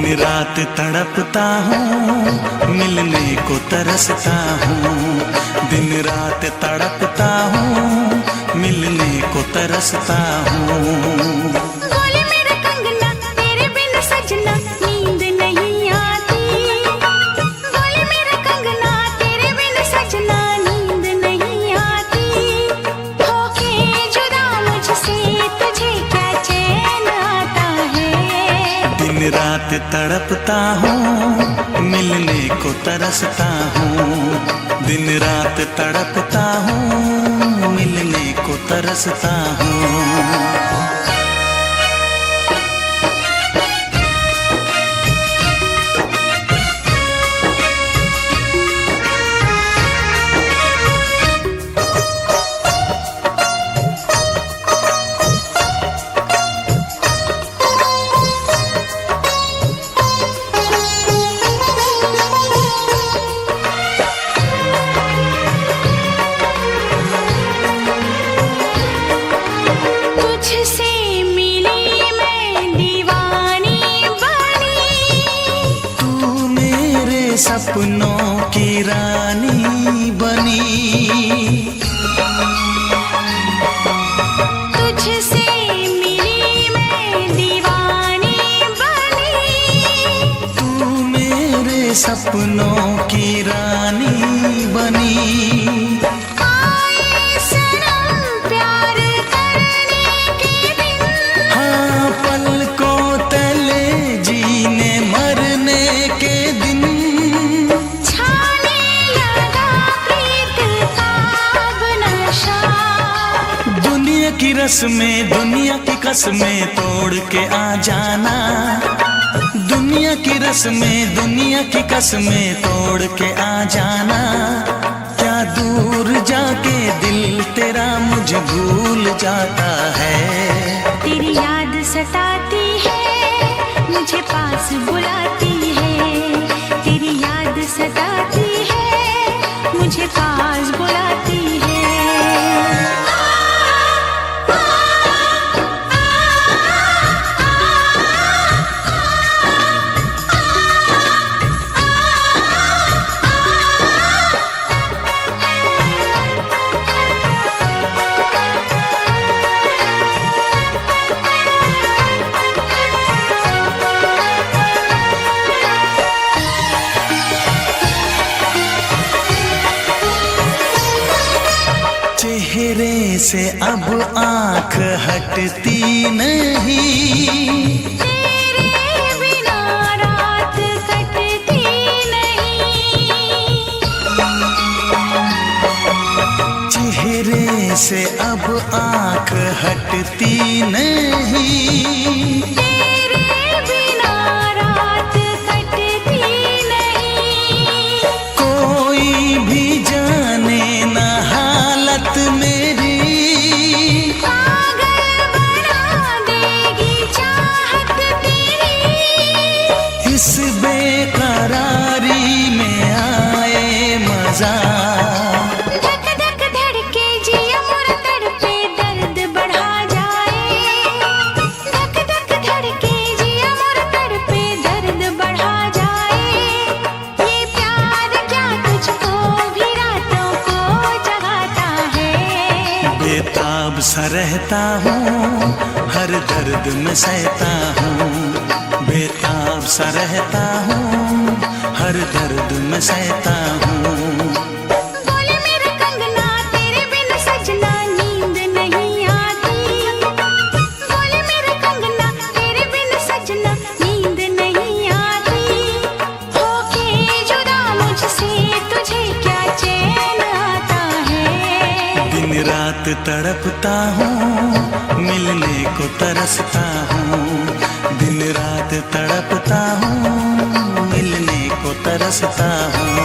दिन रात तड़पता हूँ, मिलने को तरसता हूँ। दिन रात तड़पता हूँ, मिलने को तरसता हूँ। बोले मेरा कंगना तेरे बिन सजना नींद नहीं आती। बोले मेरा कंगना तेरे बिन सजना नींद नहीं आती। होके जुदा मुझसे तुझे क्या चैन आता है। दिन रात तड़पता हूँ, मिलने को तरसता हूँ। दिन रात तड़पता हूँ, मिलने को तरसता हूँ। सपनों की रानी बनी, तुझसे मिली मैं दीवानी बनी। तू मेरे सपनों की रानी बनी। आए सनम प्यार करने के दिन, हाँ पलकों तले जीने मरने के दिन। दुनिया की रस्में दुनिया की कसमें तोड़ के आ जाना। दुनिया की रस्में दुनिया की कसमें तोड़ के आ जाना। क्या दूर जाके दिल तेरा मुझे भूल जाता है। तेरी याद सताती है, मुझे पास बुलाती है। तेरी याद सताती है, मुझे पास बुलाती है। चेहरे से अब आँख हटती नहीं। तेरे बिना रात कटती नहीं। चेहरे से अब आँख हटती नहीं। तेरे बिना रात कटती नहीं। कोई भी जाने ना हालत मेरी। पागल बना देगी चाहत तेरी। इस बेकरारी में आए मजा। धक धक धड़के जिया मोर तड़पे दर्द बढ़ा जाए। धक धक धड़के जिया मोर तड़पे दर्द बढ़ा जाए। ये प्यार क्या तुझको भी रातों को जगाता है। बेताब सा रहता हूँ, हर दर्द में सहता हूँ। बेताब सा रहता हूँ, हर दर्द में सहता हूँ। बोले मेरा कंगना तेरे बिन सजना नींद नहीं आती। बोले मेरा कंगना तेरे बिन सजना नींद नहीं आती। होके जुदा मुझसे तुझे क्या चैन आता है। दिन रात तड़पता हूँ, मिलने को तरसता हूँ। दिन रात तड़पता हूँ, मिलने को तरसता हूँ।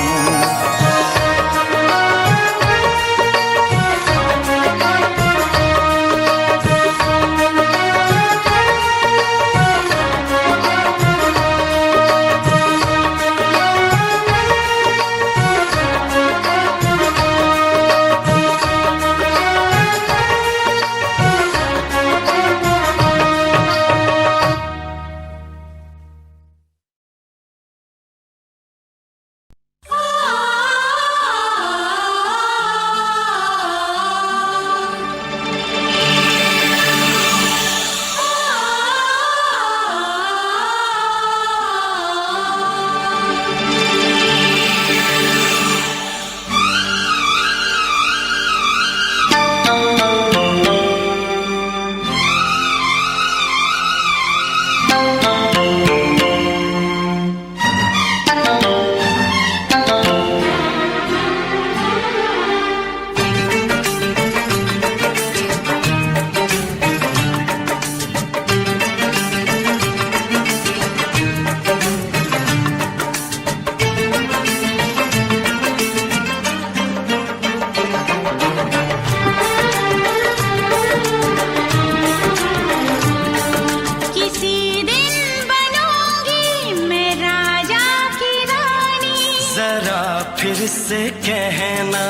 फिर से कहना।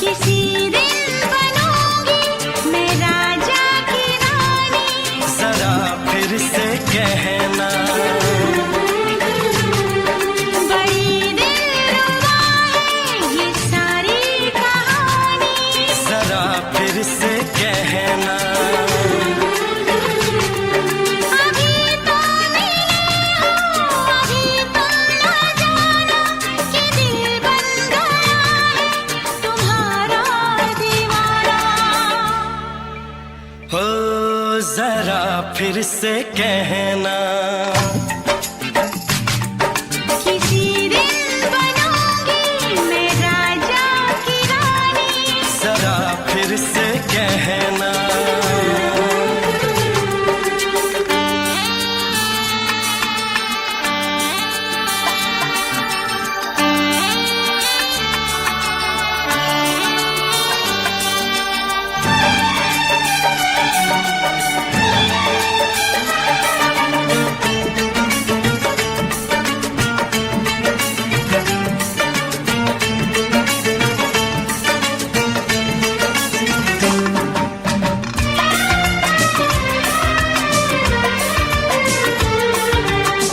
किसी दिन बनूंगी मैं राजा की रानी, जरा फिर से कहना। बड़ी दिलरुबा है ये सारी कहानी, जरा फिर से कहना। अभी तो मिले हो, अभी तुम ना जाना कि दिल बन गया है तुम्हारा दीवाना। हो जरा फिर से कहना। किसी दिन बनूंगी मैं राजा की रानी, जरा फिर से कहना।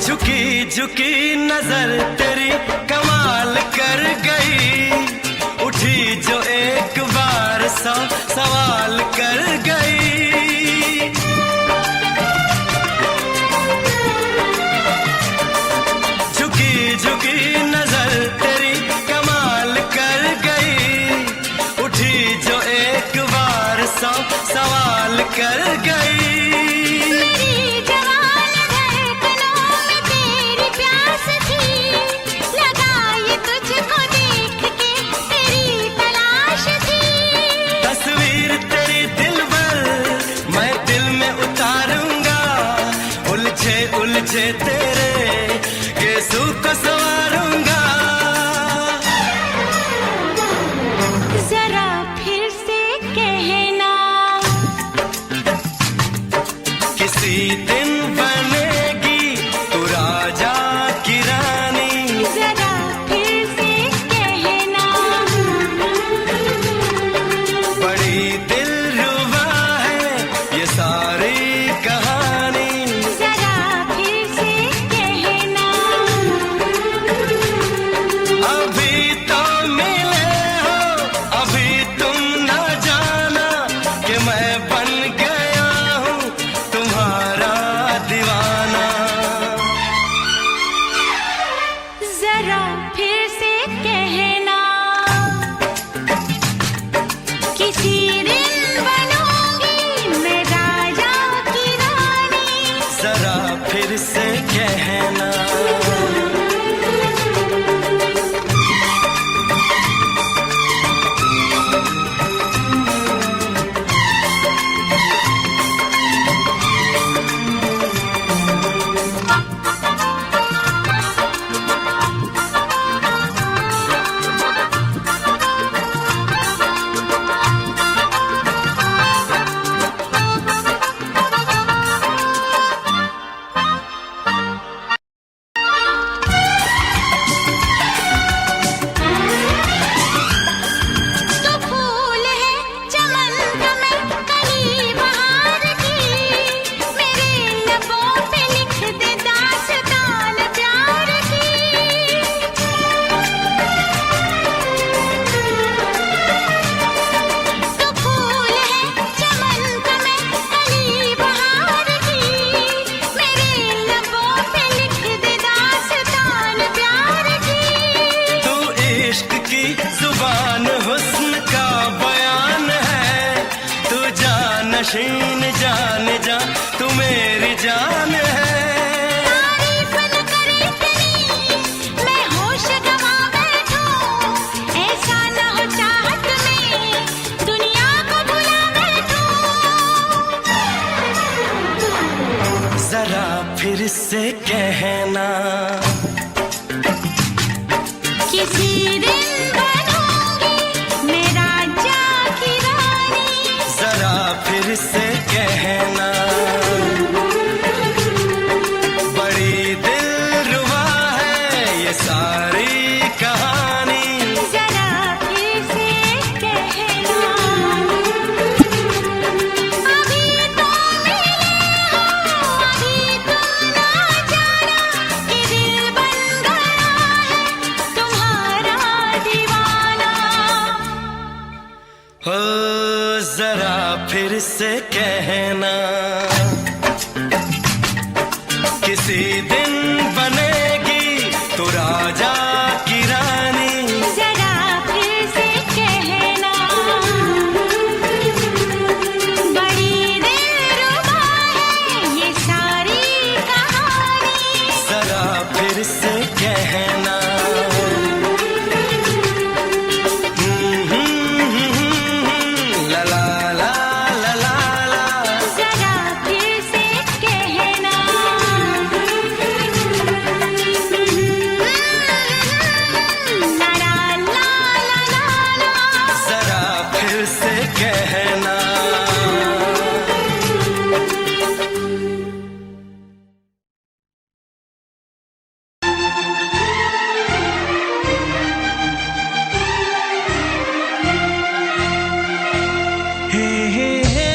झुकी झुकी नजर तेरी कमाल कर गई, उठी जो एक बार सौ सवाल कर गई। झुकी झुकी नजर तेरी कमाल कर गई, उठी जो एक बार सौ सवाल कर गई। मेरी जवान धड़कनों में तेरी प्यास थी, लगाई तुझको देख के तेरी तलाश थी। तस्वीर तेरी दिल भर मैं दिल में उतारूंगा, उलझे उलझे तेरे केसू को संवारूंगा। जरा फिर से कहना, किसी दिन बनेगी तू राजा की रानी, जरा फिर से कहना। बड़ी दिलरुबा है ये सारी कहानी। जरा फिर से कहना, अभी तो मिले हो, अभी तुम न जाना कि मैं बन गया हूँ तुम्हारा दीवाना। जरा फिर से कहना, किसी दिन बनूंगी मैं राजा की रानी, जरा फिर से कहना। तो फूल है चमन का मैं कली बहार की, मेरे लबों पे लिख दे दास्तान प्यार की। तो फूल है चमन का मैं कली बहार की, मेरे लबों पे लिख दे दास्तान प्यार की। तू इश्क की जुबान हुस्न का बयान है, तू जानशीन जान जा तू मेरी जान है। तारीफ न करे इतनी मैं होश गवा बैठूं, ऐसा न हो चाहत में दुनिया को भुला बैठूं। जरा फिर से कहना, किसी दिन बनूंगी मैं राजा की रानी, जरा फिर से कहना। बड़ी जरा फिर से कहना, किसी दिन बनेगी तो राजा की रानी। जरा फिर से कहना, बड़ी दिलरुबा है ये सारी कहानी। जरा फिर से कहना, ला ला ला ला ला ला। जरा फिर से कहना, ला ला ला ला ला। जरा फिर से कहना। हे हे हे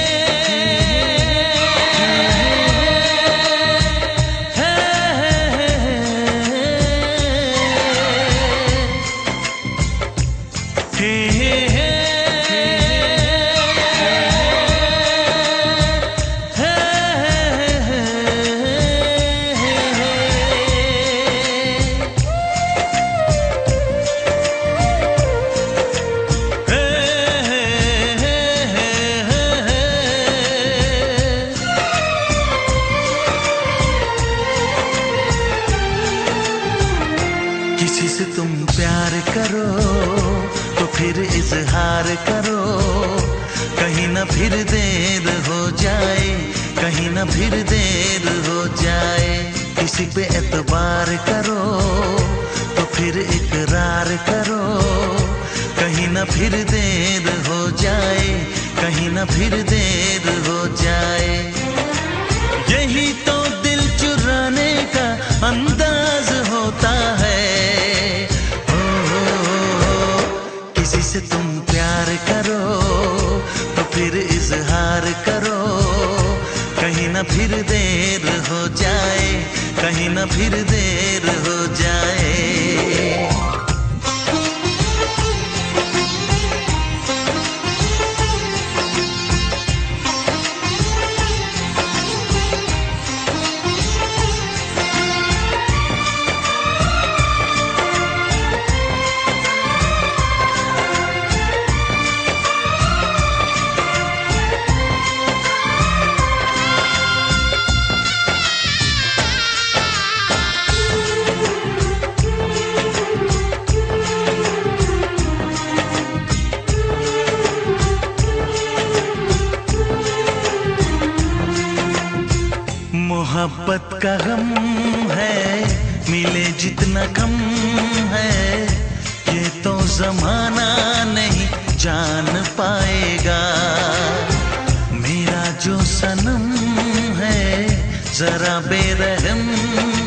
किसी से तुम प्यार करो तो फिर इजहार करो, कहीं ना फिर देर हो जाए, कहीं ना फिर देर हो जाए। किसी पे एतबार करो तो फिर इकरार करो, कहीं ना फिर देर हो जाए, कहीं ना फिर देर हो जाए। यही तो दिल चुराने का अंदाज होता है। किसी से तुम प्यार करो तो फिर इजहार करो, कहीं ना फिर देर हो जाए, कहीं ना फिर देर हो जाए। मोहब्बत का गम है, मिले जितना कम है, ये तो जमाना नहीं जान पाएगा। मेरा जो सनम है जरा बेरहम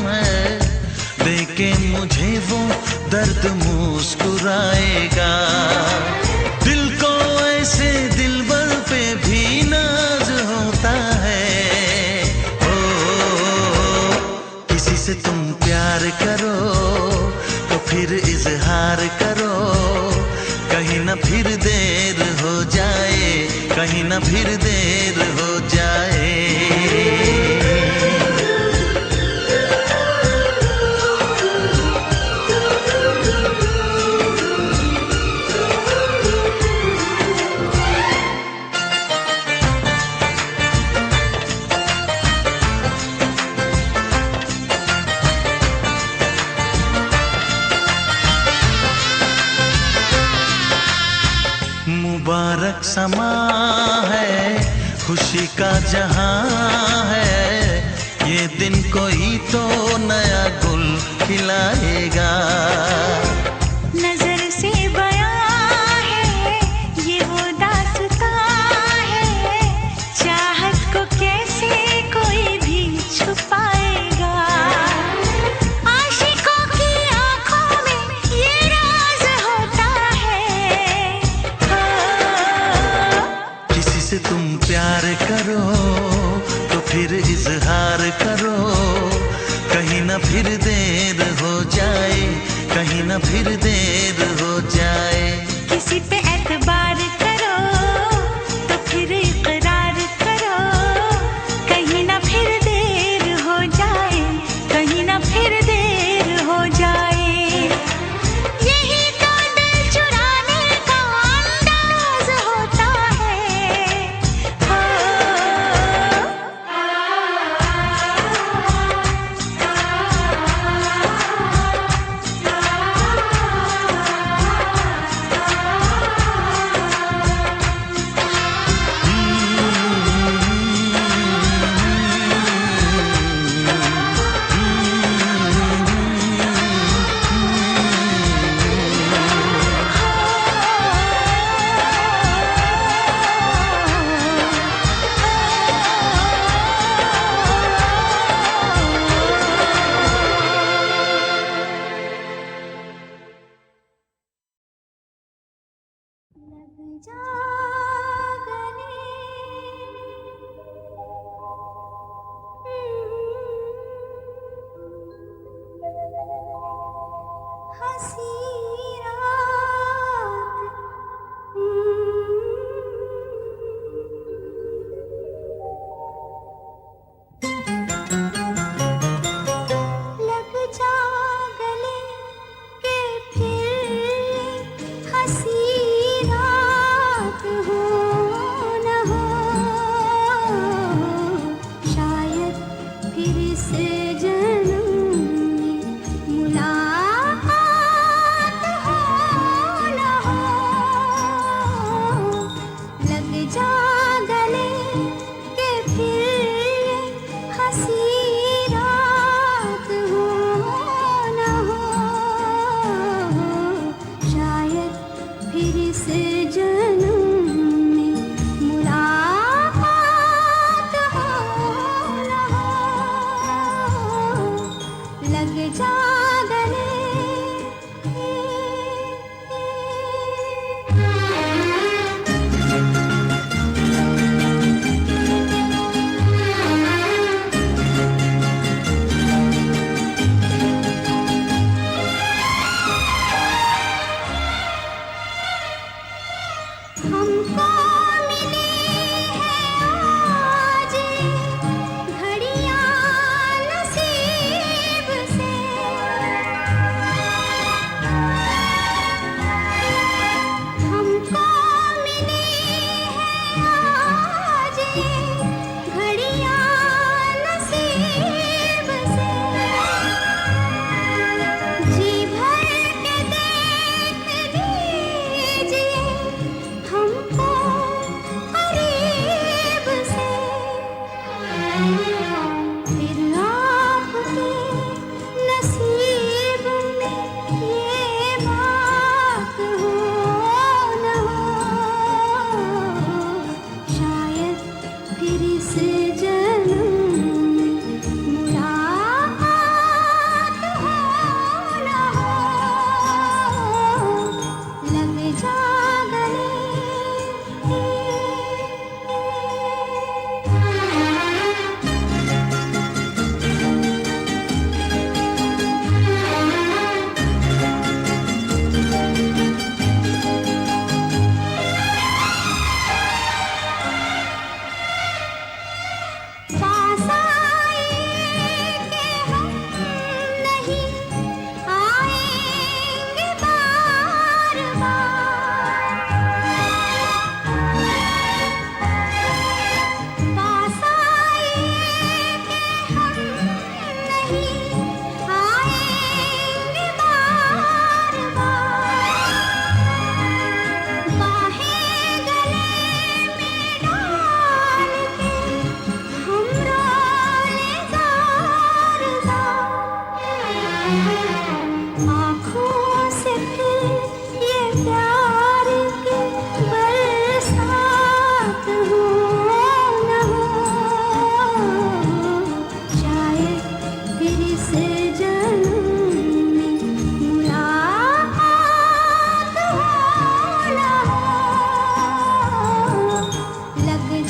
है, देखे मुझे वो दर्द मुस्कुराएगा। दिल को ऐसे दिलबर पे भी नाज होता है। किसी से तुम प्यार करो तो फिर इजहार करो, कहीं ना फिर देर हो जाए, कहीं ना फिर देर हो जाए। मुबारक समा है, खुशी का जहां है, ये दिन कोई तो नया गुल खिलाएगा। नजर से बयां है ये वो दास्तां है, चाहत को कैसे कोई भी छुपाएगा। आशिकों की आंखों में ये राज होता है। किसी से तुम प्यार करो तो फिर इजहार करो, कहीं ना फिर देर हो जाए, कहीं ना फिर देर हो जाए। किसी पे एतबार करो तो फिर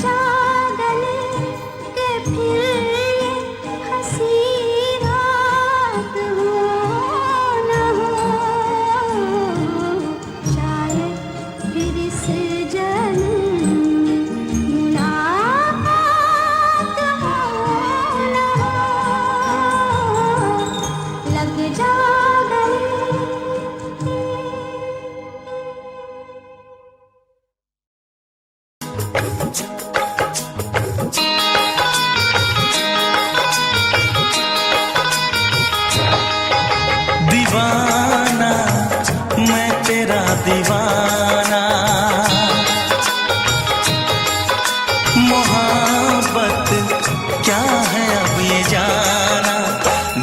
जा गले के फिर ये हंसी रात हो न हो, शायद फिर इस जन्म मुलाकात हो न हो, लग जा गले। दीवाना मैं तेरा दीवाना, मोहब्बत क्या है अब ये जाना,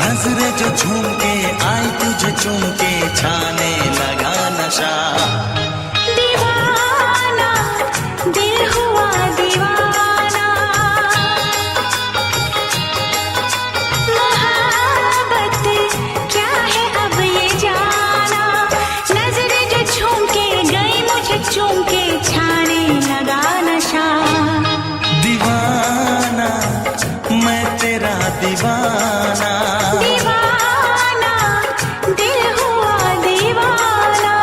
नजरें जो झूम के आई तुझे चूम के छाने लगा नशा। दीवाना दिल हुआ दीवाना, मोहब्बत क्या है अब ये जाना, नजरें जो झूम के गई मुझे चूम के छाने लगा नशा। दीवाना मैं तेरा दीवाना, दीवाना दिल हुआ दीवाना।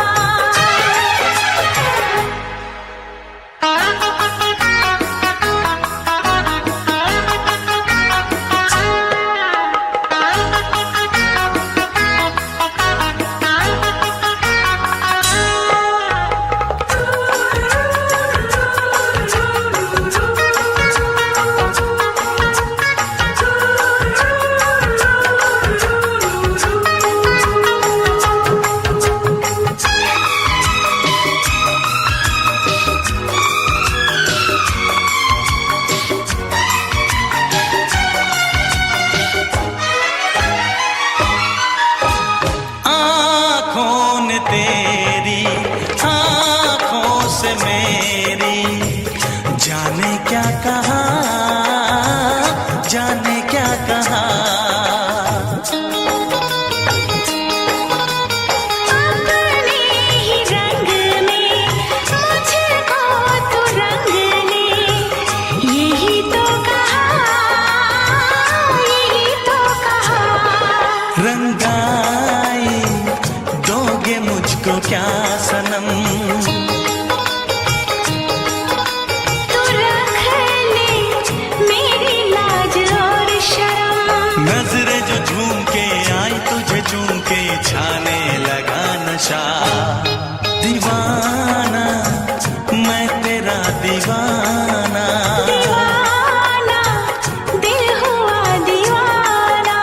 आँखों ने तेरी आँखों से मेरी जाने क्या कहा, जाने क्या कहा। अपने ही रंग में मुझको तो रंग ले, यही तो कहा, यही तो कहा। रंगाई दोगे मुझको क्या सनम, तू रख ले मेरी लाज और शर्म, नजरें जो झूम के आई तुझे चूम के छाने लगा नशा। दीवाना मैं तेरा दीवाना, दीवाना दिल हुआ दीवाना।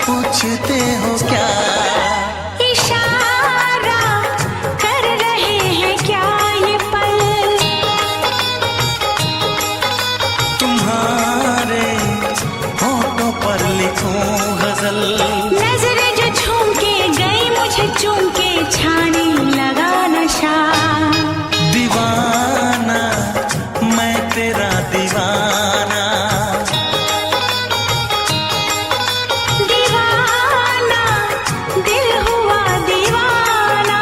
पूछते हो क्या? इशारा कर रहे हैं क्या ये पल? तुम्हारे होठों पर लिखूं गजल। नजरें जो झूम के गई मुझे चूम के छाने लगा नशा। दीवाना मैं तेरा दीवाना, दीवाना दिल हुआ दीवाना।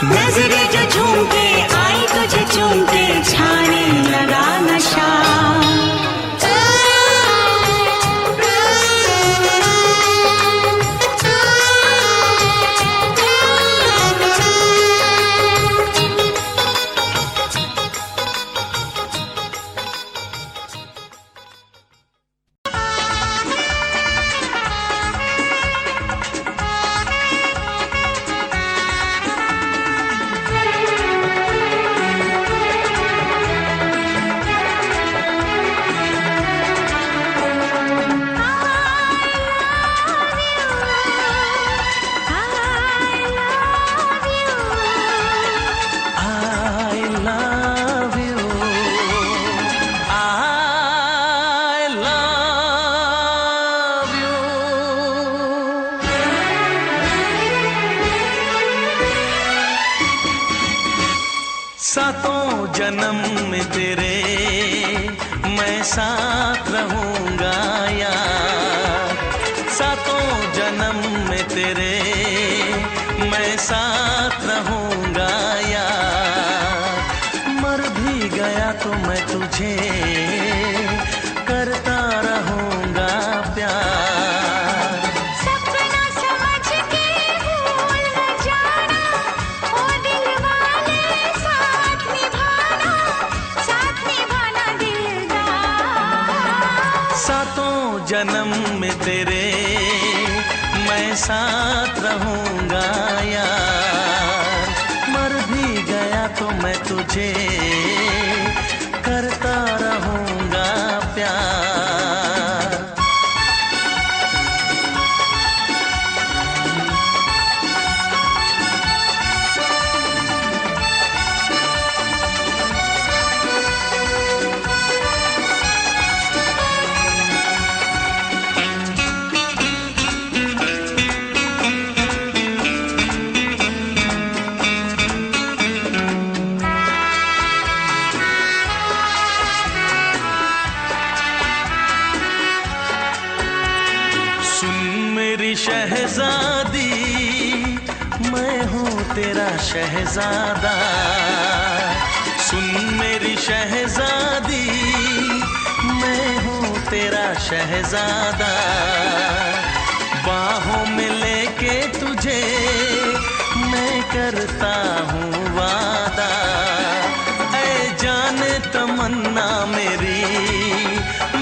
नजरें जो झूम के आई तुझे चूम के छाने लगा नशा। सातों जन्म में तेरे मैं साथ रहूंगा यार, सातों जन्म में तेरे मैं साथ रहूंगा यार। मर भी गया तो मैं तुझे करता रहूंगा प्यार। सपना समझ के भूल न जाना, ओ दिल वाले साथ निभाना दिलदार। सातों जन्म में तेरे मैं साथ रहूंगा यार। मर भी गया तो मैं तुझे करता रहूंगा प्यार। शहजादी मैं हूँ तेरा शहजादा, सुन मेरी शहजादी मैं हूँ तेरा शहजादा। बाहों में लेके तुझे मैं करता हूँ वादा, ऐ जाने तमन्ना मेरी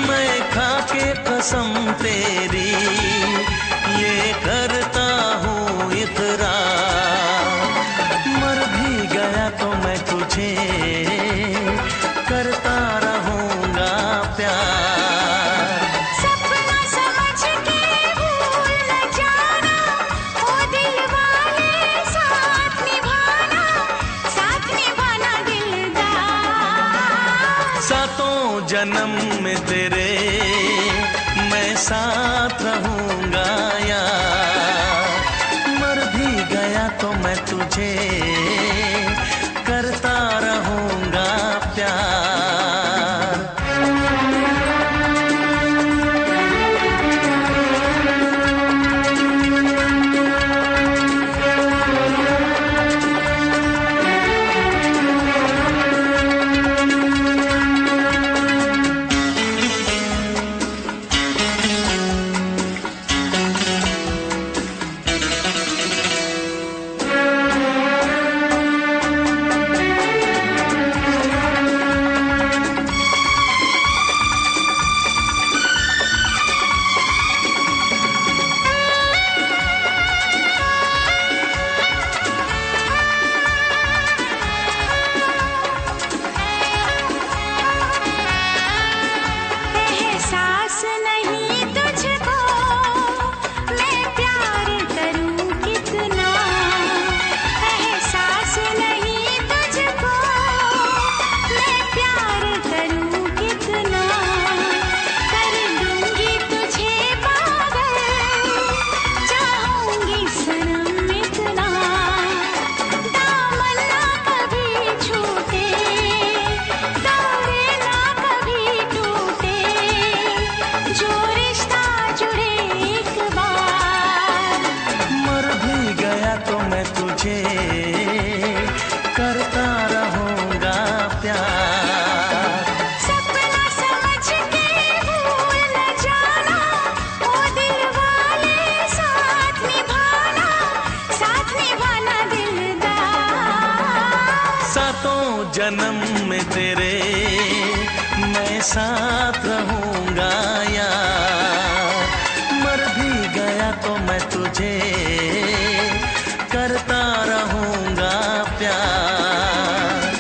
मैं खा के कसम तेरी ये करता हूँ इकरार। मर भी गया तो मैं तुझे करता रहूंगा प्यार। सपना समझ के भूल न जाना, ओ दिल वाले साथ निभाना दिलदार। सातों जन्म में तेरे मैं साथ रहूंगा यार। मर भी गया तो मैं तुझे करता रहूंगा प्यार। जन्म में तेरे मैं साथ रहूंगा यार। मर भी गया तो मैं तुझे करता रहूंगा प्यार।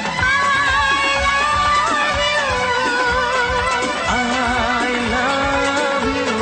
I love you।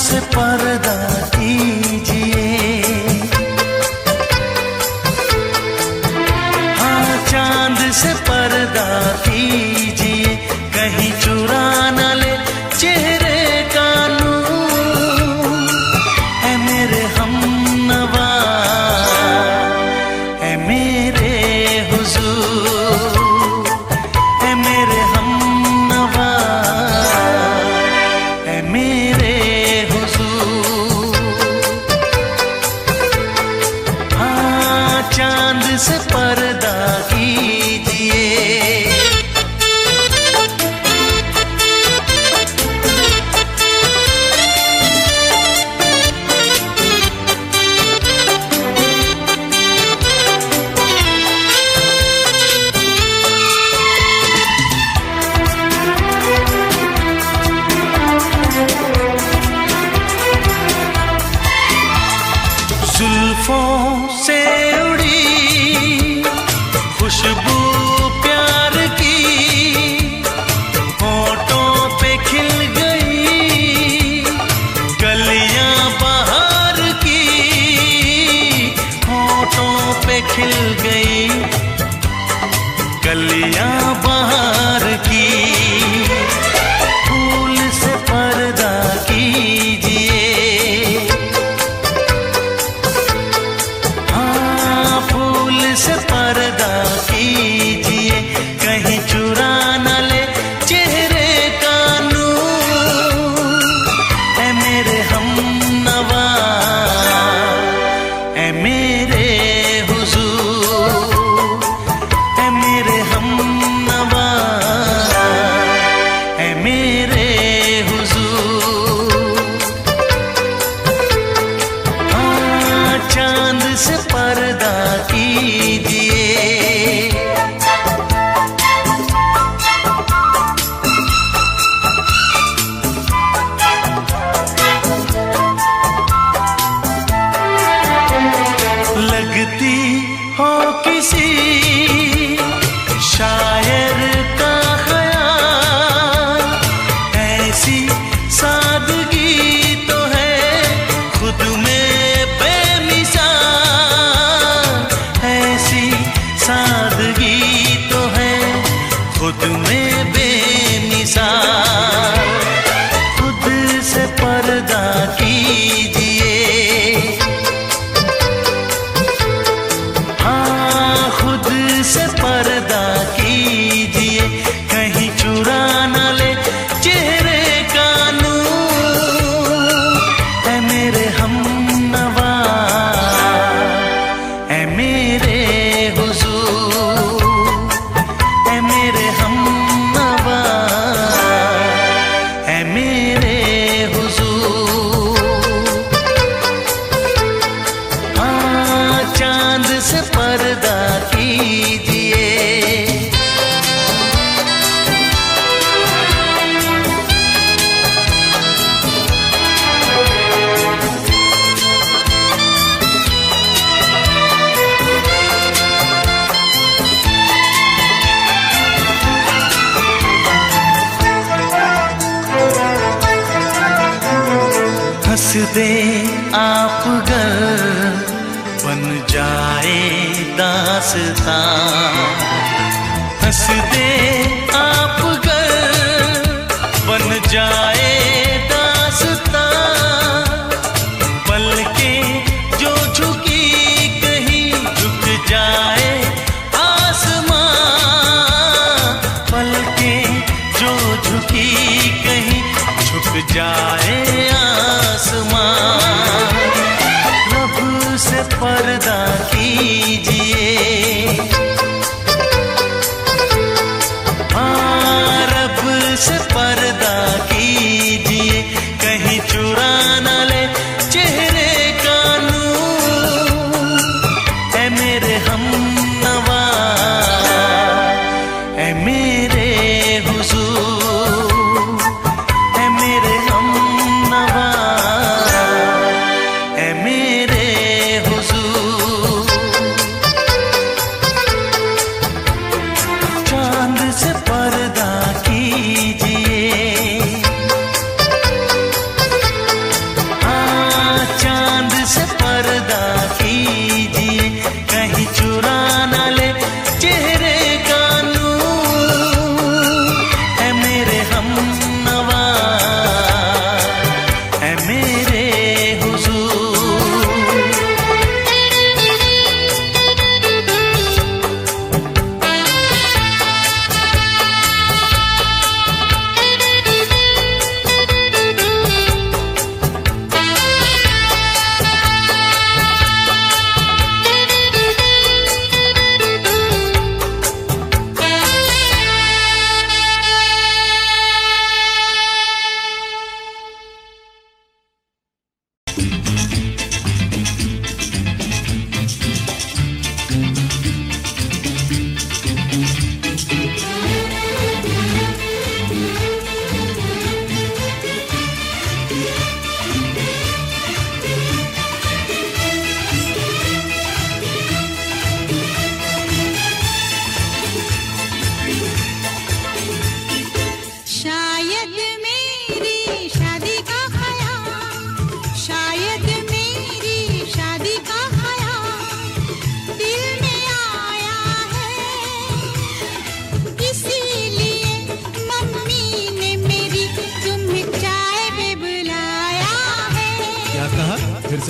से पर्दा कीजिए, हाँ चांद से पर्दा कीजिए, कहीं चुरा न ले चेहरे का नूर। ऐ मेरे हमनवा, ऐ मेरे हुजूर, ऐ मेरे हमनवा, ऐ मेरे हुजूर। हाँ चांद से पर्दा कीजिए। जुल्फों से उड़ी खुशबू प्यार की, होठों पे खिल गई कलियां बहार की, होठों पे खिल गई कलियां बहार की। फूल से पर्दा कीजिए, से पर्दा कीजिए, कहीं चुरा न ले चेहरे का नूर। ऐ मेरे हमनवा, ऐ मेरे हुजूर, ऐ मेरे हमनवा, ऐ मेरे हुजूर। हाँ चांद से पर्दा कीजिए। लगती हो किसी शायर का ख्याल, ऐसी सादगी तो है खुद में बेमिसाल, ऐसी सादगी तो है खुद में बेमिसाल। खुद से पर्दा कीजिए, हाँ खुद से पर्दा कीजिए, कहीं चुरा न ले चेहरे का नूर। ऐ मेरे हमनवा, ऐ मेरे हुजूर, ऐ मेरे हमनवा, ऐ मेरे हुजूर। हाँ चांद से पर्दा कीजिए। हंस दे आप गर बन जाए दास्तां, हंस दे आप गर बन जाए दास्तां। पलकें जो झुकी कहीं झुक जाए आसमां, पलकें जो झुकी कहीं झुक जाए आसमां। रब से पर्दा कीजिए,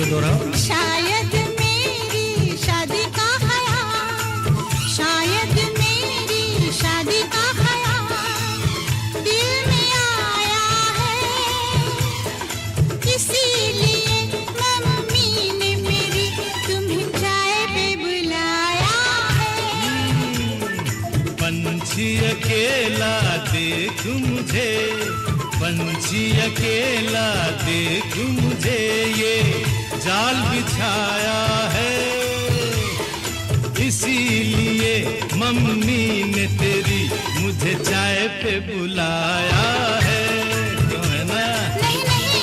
दोहराओ। शायद मेरी शादी का ख्याल, शायद मेरी शादी का ख्याल दिल में आया है, इसीलिए मम्मी ने मेरी तुम्हें चाय पे बुलाया है। पंछी अकेला देख मुझे, पंछी अकेला देख मुझे, ये जाल बिछाया है, इसीलिए मम्मी ने तेरी मुझे चाय पे बुलाया है। क्यों है ना? नहीं नहीं,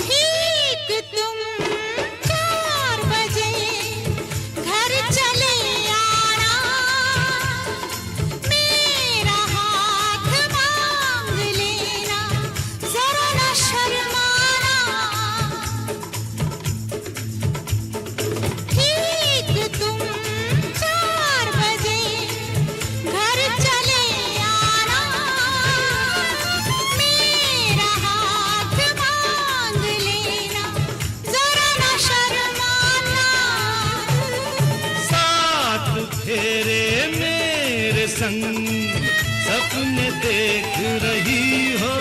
ठीक तुम 4 बजे घर चले आना, मेरा हाथ मांग लेना, जरा न शर्माना। ठीक तुम 4 बजे घर चले आना, मेरा हाथ मांग लेना, जरा न शर्माना। साथ फेरे मेरे संग सपने देख रही हो,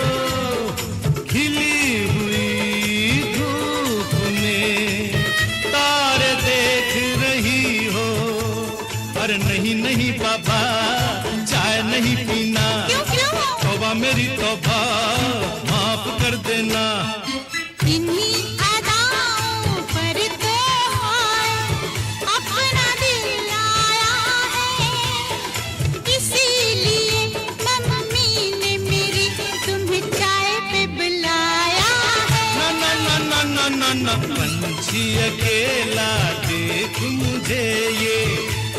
खिली हुई धूप में तारे देख रही हो। अरे नहीं नहीं बाबा, चाय नहीं पीना, क्यों क्यों? तौबा मेरी तौबा, माफ कर देना। इन्हीं अदाओं पर तो हाय अपना दिल आया है, इसीलिए मम्मी ने मेरी तुम्हें चाय पे बुलाया है। ना ना ना ना ना ना ना, पंछी अकेला देख मुझे, ये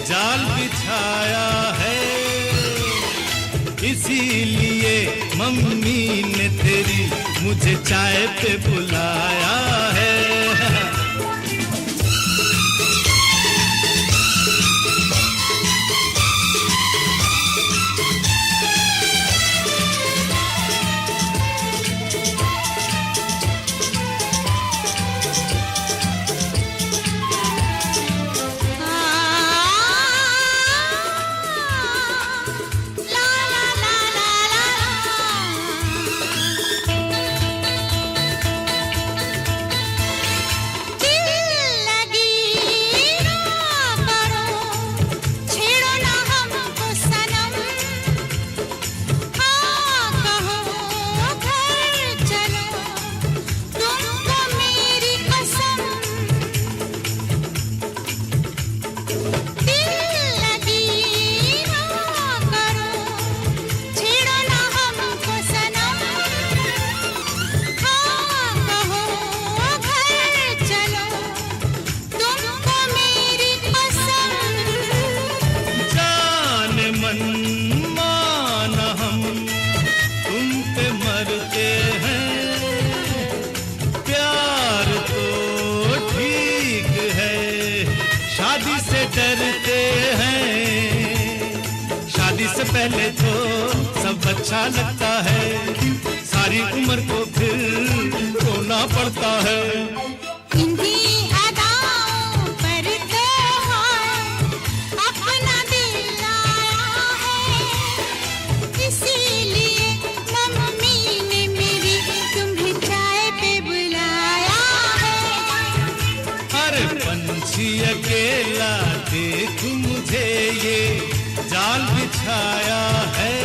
जाल बिछाया है, इसीलिए मम्मी ने तेरी मुझे चाय पे बुलाया है। ला ला ला ला ला, दिल लगी ना करो, छेड़ो ना हमको सनम, हाँ कहो घर चलो, तुमको मेरी कसम। दिल लगी ना करो, छेड़ो ना हमको सनम, हाँ कहो घर चलो, तुमको मेरी कसम। जान मन मान हम तुम पे मरते हैं, प्यार तो ठीक है, शादी से डरते हैं। शादी से पहले तो सब अच्छा लगता है, सारी उम्र को फिर रोना पड़ता है। इन्हीं अदाओं पर तो हाय अपना दिल आया है, इसीलिए मम्मी ने मेरी तुम्हें चाय पे बुलाया है। अरे पंछी अकेला देख मुझे, ये जाल बिछाया है,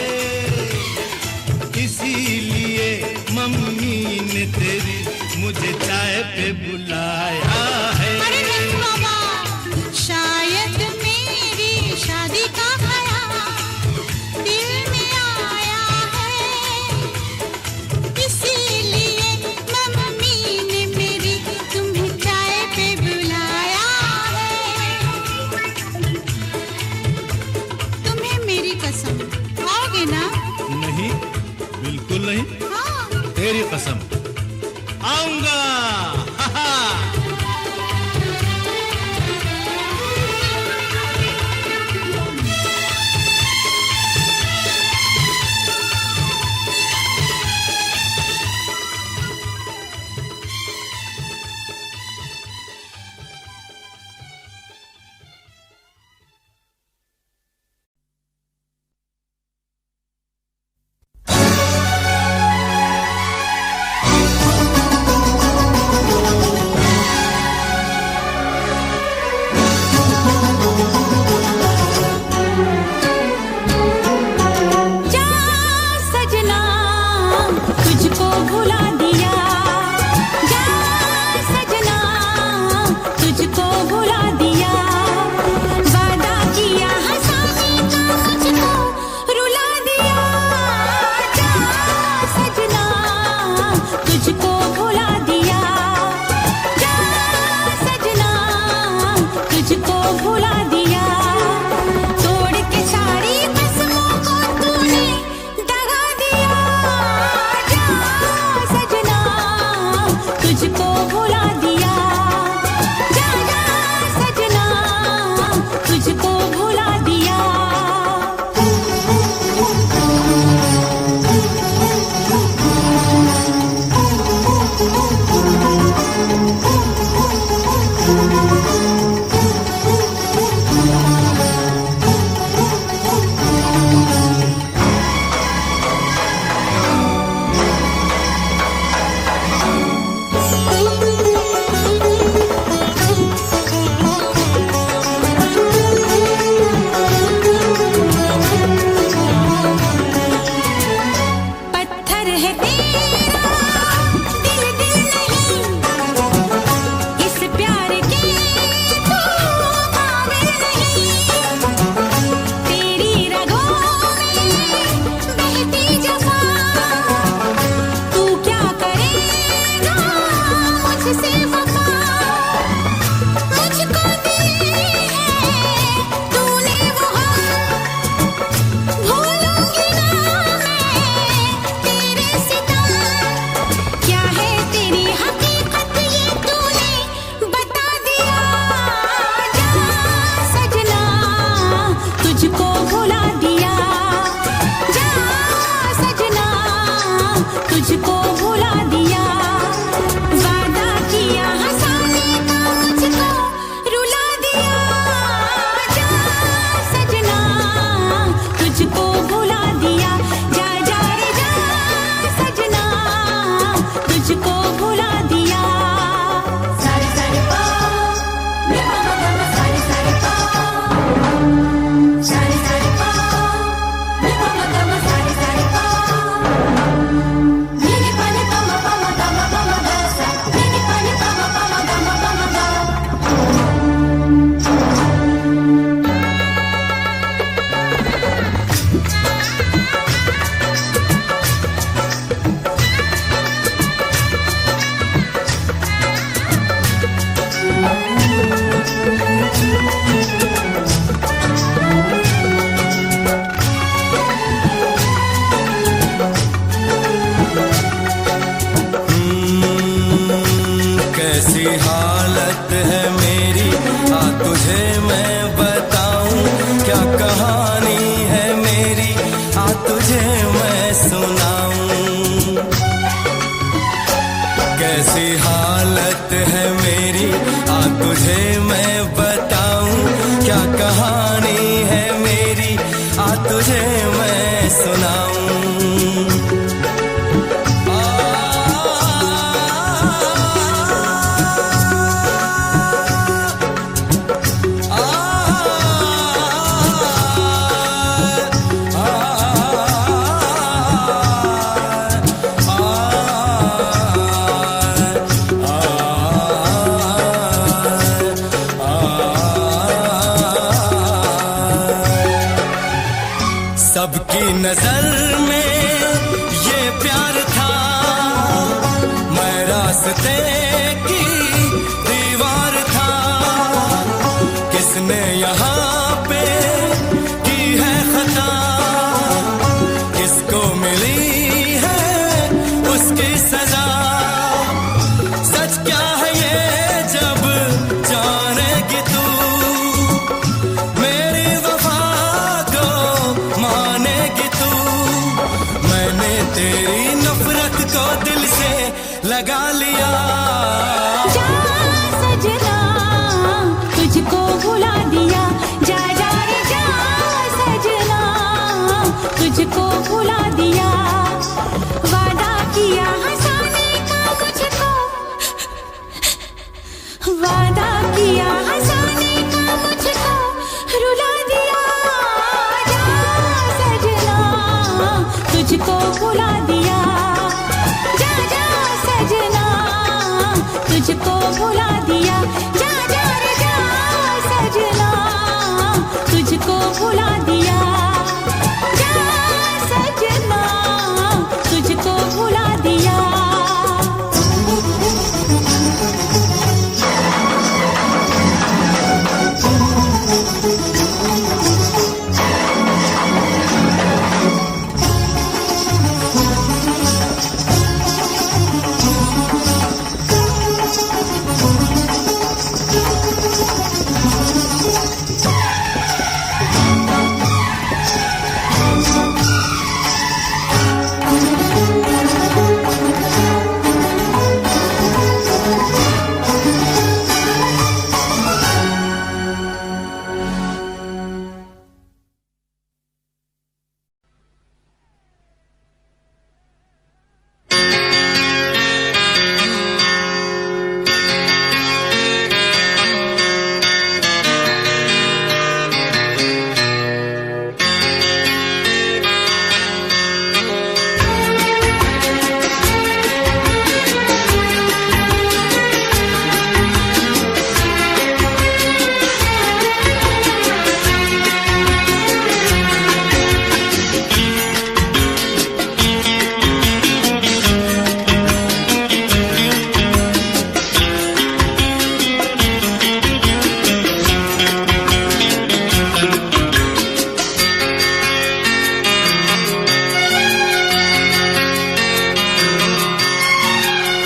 इसीलिए मम्मी ने तेरी मुझे चाय पे बुलाया है। अरे नहीं बाबा, शायद मेरी शादी का ख्याल दिल में आया तेरी कसम आऊंगा। हा हा। जा सजना तुझको भुला दिया, जा सजना तुझको भुला दिया, वादा किया हंसाने का मुझको रुला दिया, जा सजना तुझको भुला दिया, जा सजना तुझको भुला दिया, तोड़ के सारी कसमों को तूने दगा दिया, जा सजना तुझको भुला दिया, जा सजना तुझको भुला दिया। पत्थर है तेरा दिल दिल नहीं, इस प्यार के तू काबिल नहीं, तेरी रगों में बहती जफा, तू क्या करेगा मुझसे वफा, मुझको दी है तूने वो भूलूंगी ना मैं तेरे सितम, क्या है तेरी हकीकत ये तूने बता दिया, जा सजना तुझको भुला दिया, जा सजना तुझको भुला दिया, वादा किया हंसाने का मुझको रुला दिया, जा सजना तुझको भुला दिया, जा जा रे जा सजना तुझको भुला दिया। सारे सारे पा मे पा मा गा मा, सारे सारे पा, सारे सारे पा मे पा मा गा मा, सारे सारे पा, नी नी पा नी पा मा गा मा गा सा, नी नी पा नी पा मा गा मा गा। कैसी हालत है मेरी, आ तुझे मैं बताऊं, क्या कहानी है मेरी, आ तुझे मैं सुनाऊं, कैसी हालत है मेरी, आ तुझे मैं बताऊं, क्या कहानी है मेरी, आ तुझे मैं सुनाऊं। मेरी सजा। सच क्या है ये जब जानेगी तू, मेरी वफा को मानेगी तू। मैंने तेरी नफरत को दिल से लगा लिया। जा सजना तुझको भुला दिया, जा जा रे जा सजना तुझको भुला दिया। वादा किया हंसाने का मुझको, वादा किया हंसाने का मुझको रुला दिया। जा सजना तुझको भुला दिया, जा जा सजना तुझको भुला दिया। जा जा रे जा सजना तुझको भुला दिया, जा सजना तुझको भुला दिया।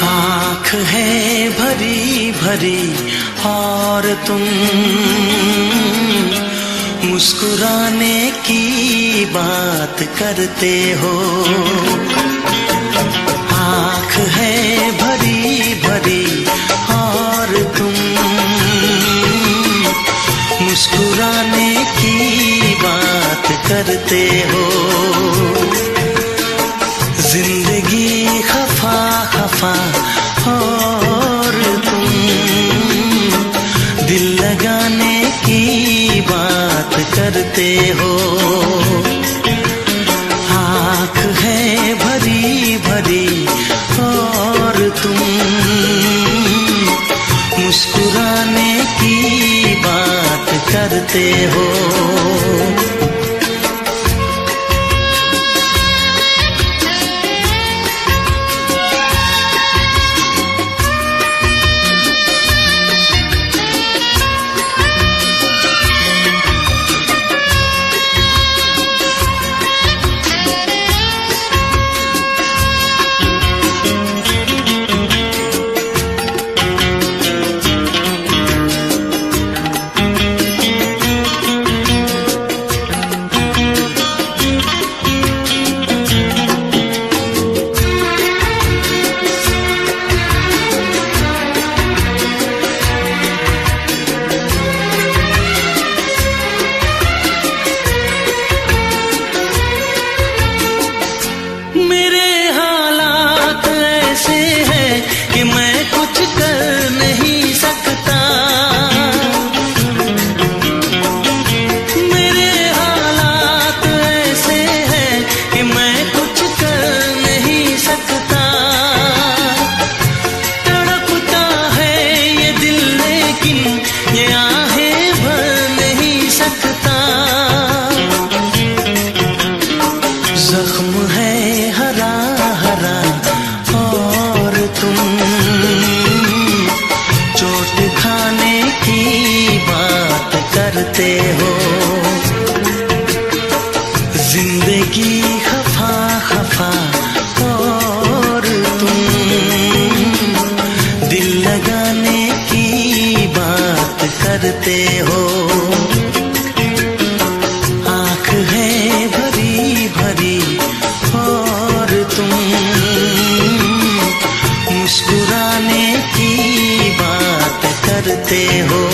आँख है भरी भरी और तुम मुस्कुराने की बात करते हो। आँख है भरी भरी और तुम मुस्कुराने की बात करते हो। जिंदगी खफा खफा और तुम दिल लगाने की बात करते हो। आँख है भरी भरी और तुम मुस्कुराने की बात करते हो। करते हो। आँख है भरी भरी और तुम मुस्कुराने की बात करते हो।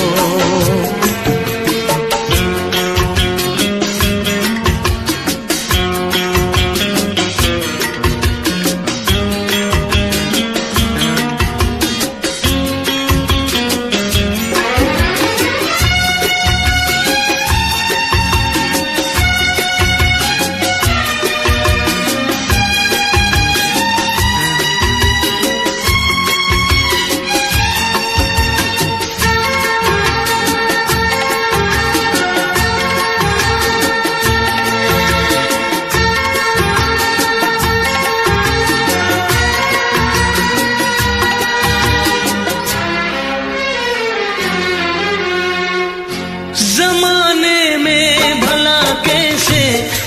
जमाने में भला कैसे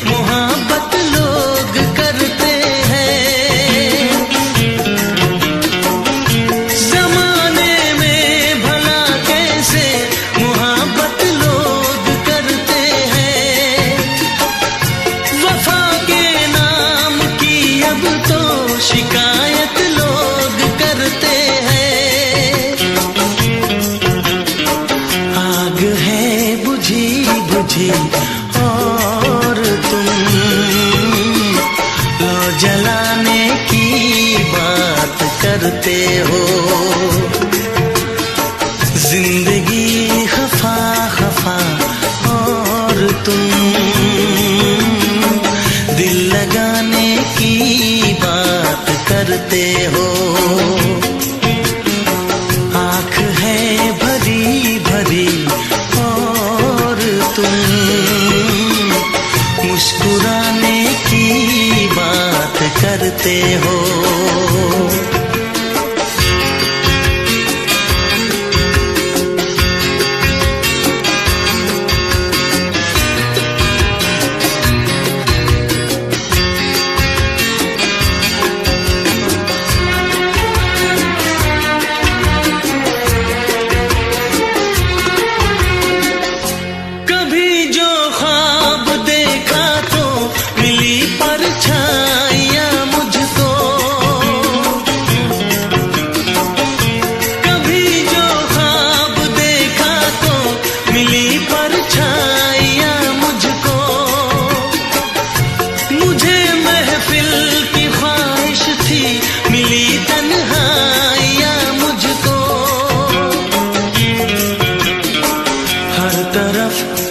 मोहब्बत लोग करते हैं। जमाने में भला कैसे मोहब्बत लोग करते हैं। वफा के नाम की अब तो शिकायत लोग करते हैं। आग है बुझी बुझी और तुम लो जलाने की बात करते हो। जिंदगी खफा खफा और तुम दिल लगाने की बात करते हो। आँख है भरी भरी और तुम मुस्कुराने की बात करते हो।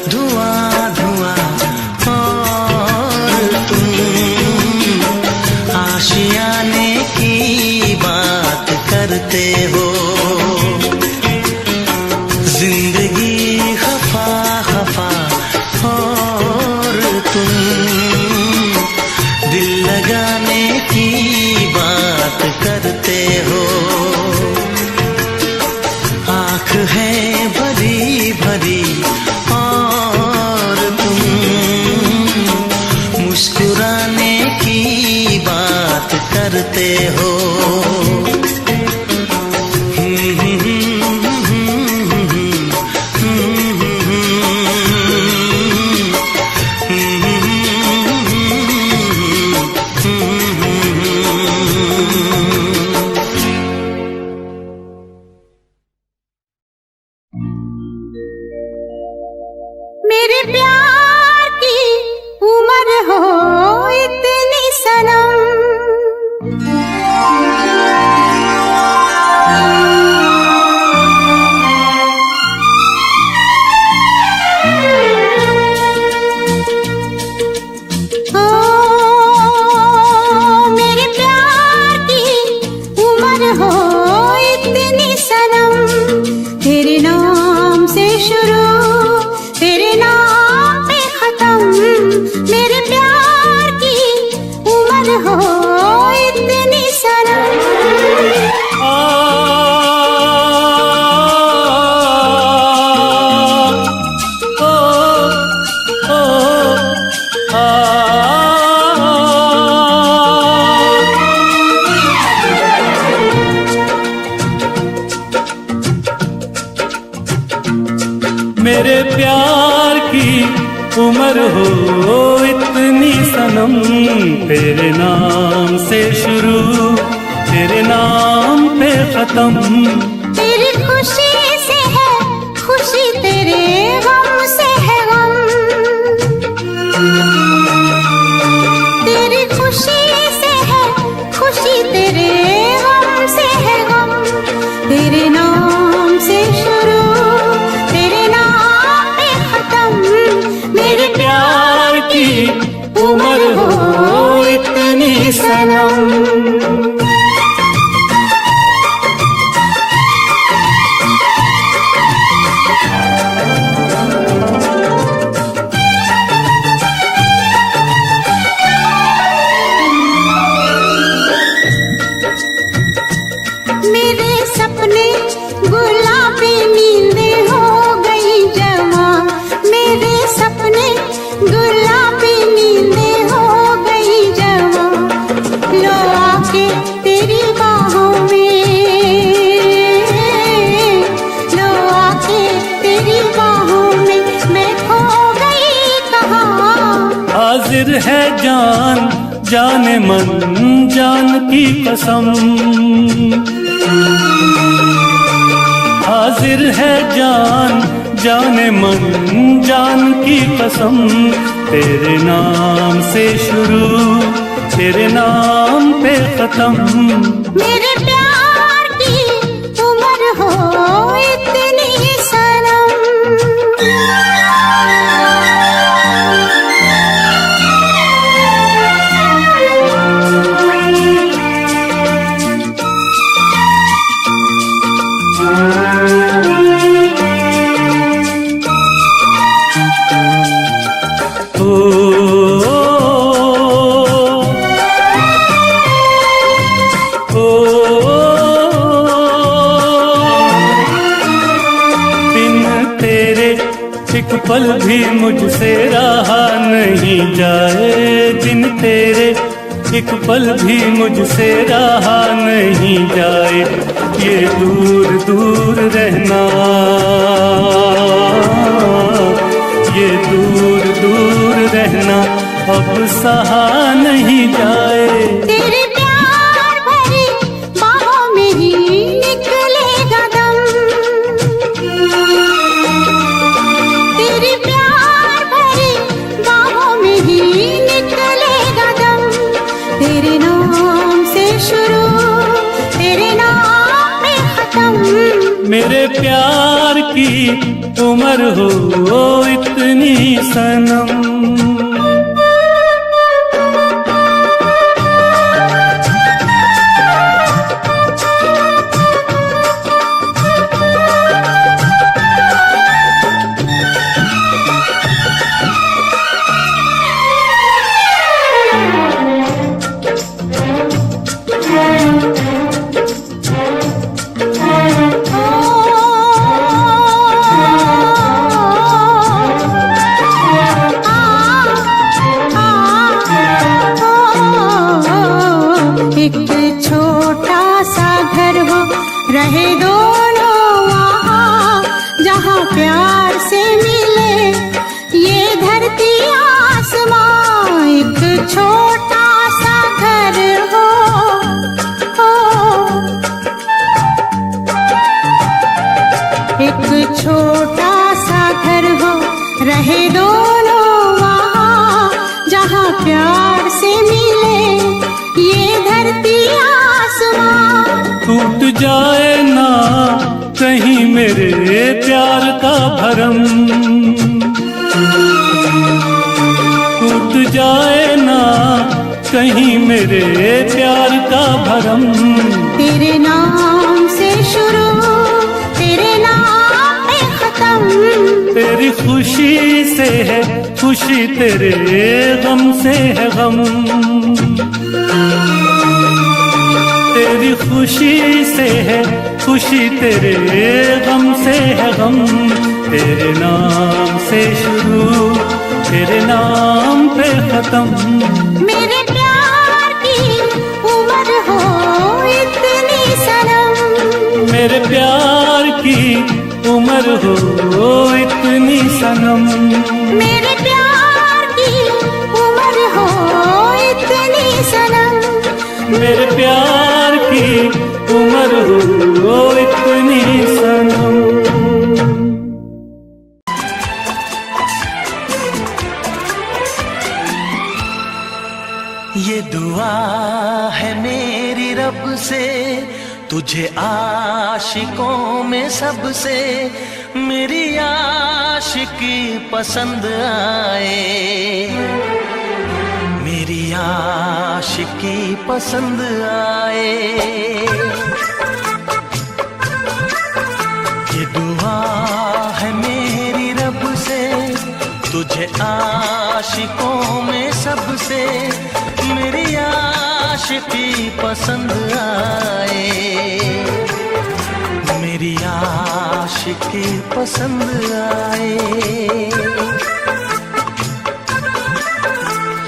धुआं धुआं और तुम आशियाने की बात करते हो। जिंदगी खफा खफा और तुम दिल लगाने की बात करते हो। आँख है भरी भरी और तुम मुस्कुराने की बात करते हो। मेरे प्यार की उम्र हो इतनी सनम, तेरे नाम से शुरू तेरे नाम पे खत्म। तेरी खुशी से है खुशी, तेरे गम से है गम। तेरी खुशी से है खुशी, तेरे गम से है गम। तेरे नाम से शुरू तेरे नाम पे खत्म। मेरे प्यार की उम्र हो इतनी सनम। मेरे सपने गुलाबी नींदें हो गई जवां। मेरे सपने गुलाबी नींदें हो गई जवां। लो आके तेरी बाहों में, लो आके तेरी बाहों में मैं खो गई कहाँ। हाजिर है जान जाने मन जान की कसम, हाजिर है जान जाने मन जान की कसम। तेरे नाम से शुरू तेरे नाम पे खत्म। मेरे प्यार की उम्र हो इतनी सनम। एक पल भी मुझसे रहा नहीं जाए, दिन तेरे एक पल भी मुझसे रहा नहीं जाए। ये दूर दूर रहना, ये दूर दूर रहना अब सहा नहीं जाए। तेरे प्यार भरी बाहों में ही निकलेगा दम। तेरे प्यार भरी बाहों में ही निकलेगा दम। तेरे नाम से शुरू तेरे नाम पे खत्म। मेरे प्यार की उम्र हो इतनी सनम। एक छोटा सा घर हो रहे दोनों वहाँ, जहाँ प्यार से मिले ये धरती आसमां। एक छोटा सा घर हो, एक छोटा सा घर हो रहे दोनों वहाँ, जहाँ प्यार से मिले ये धरती आसमां। टूट जाए ना कहीं मेरे प्यार का भरम, टूट जाए ना कहीं मेरे प्यार का भरम। तेरे नाम से शुरू तेरे नाम पे खत्म। तेरी खुशी से है खुशी, तेरे गम से है गम। तेरी खुशी से है खुशी, तेरे गम से है गम। तेरे नाम से शुरू तेरे नाम पे खत्म। मेरे प्यार की उम्र हो इतनी सनम। मेरे प्यार की उम्र हो इतनी सनम। मेरे प्यार की उम्र हो इतनी सनम, मेरे प्यार की उम्र हो इतनी सनम। ये दुआ है मेरी रब से, तुझे आशिकों में सबसे मेरी आशिकी पसंद आए, मेरी आशिकी पसंद आए। ये दुआ है मेरी रब से, तुझे आशिकों में सबसे मेरी आशिकी पसंद आए, मेरी आशिकी पसंद आए।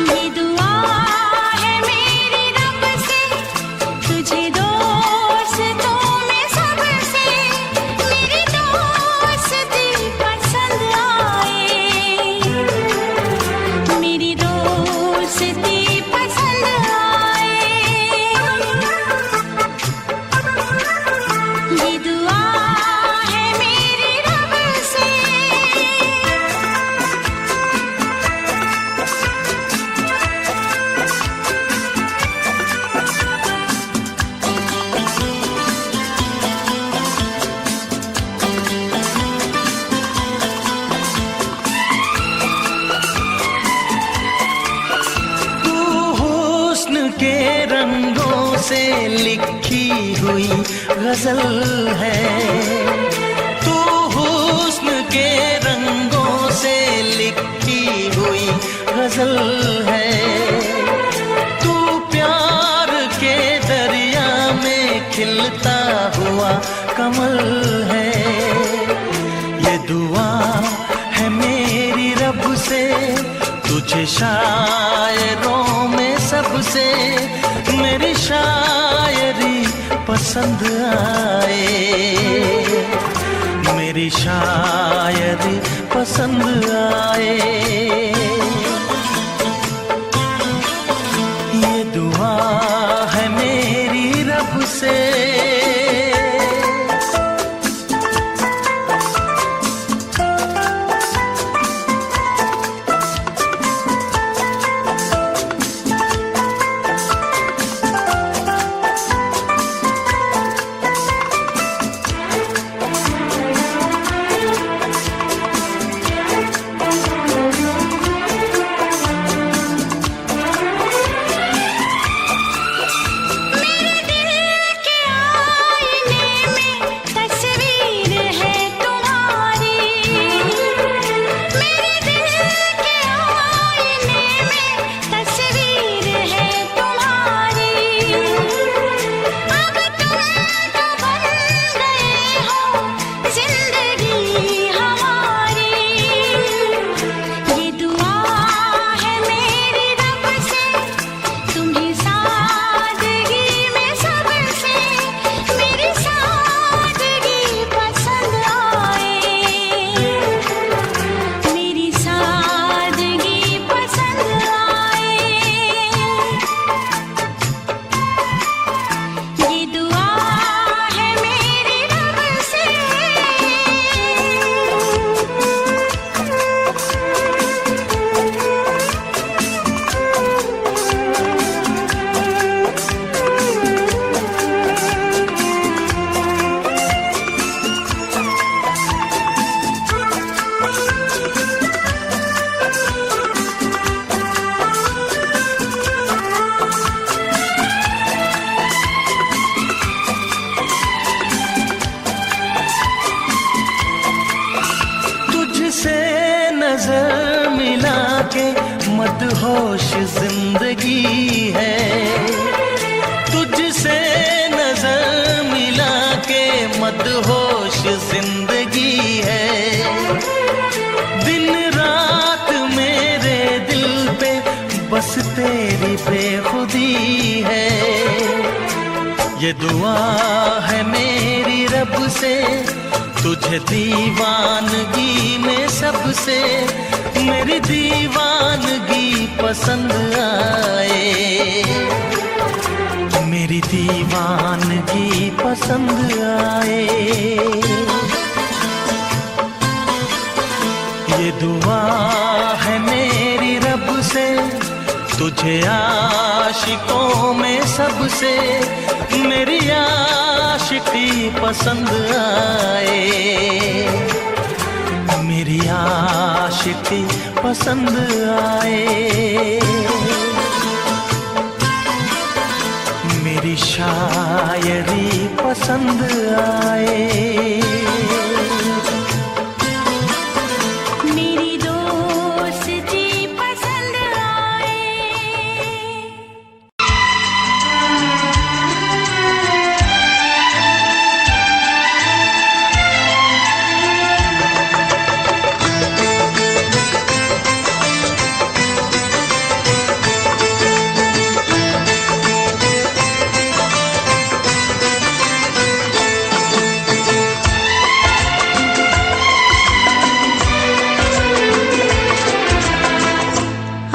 ये दुआ है मेरी रब से, तुझे दोस्तों में सबसे मेरी दोस्ती पसंद आए, मेरी दोस्ती पसंद आए। ये दुआ है मेरी रब से। तू हुस्न के रंगों से लिखी हुई गजल है, तू हुस्न के रंगों से लिखी हुई गजल है। तू प्यार के दरिया में खिलता हुआ कमल है। ये दुआ है मेरी रब से, तुझे शायरों में सबसे मेरी शायरी पसंद आए, मेरी शायरी पसंद आए। ये दुआ है मेरी रब से। नजर मिला के मदहोश जिंदगी है, तुझसे नजर मिला के मदहोश जिंदगी है। दिन रात मेरे दिल पे बस तेरी बेखुदी है। ये दुआ है मेरी रब से, तुझे दीवानगी में सबसे मेरी दीवानगी पसंद आए, मेरी दीवानगी पसंद आए। ये दुआ है मेरी रब से, तुझे आशिकों में सबसे मेरी आशिकी पसंद आए, मेरी आशिकी पसंद आए। मेरी शायरी पसंद आए, मेरी दोस्ती पसंद आए।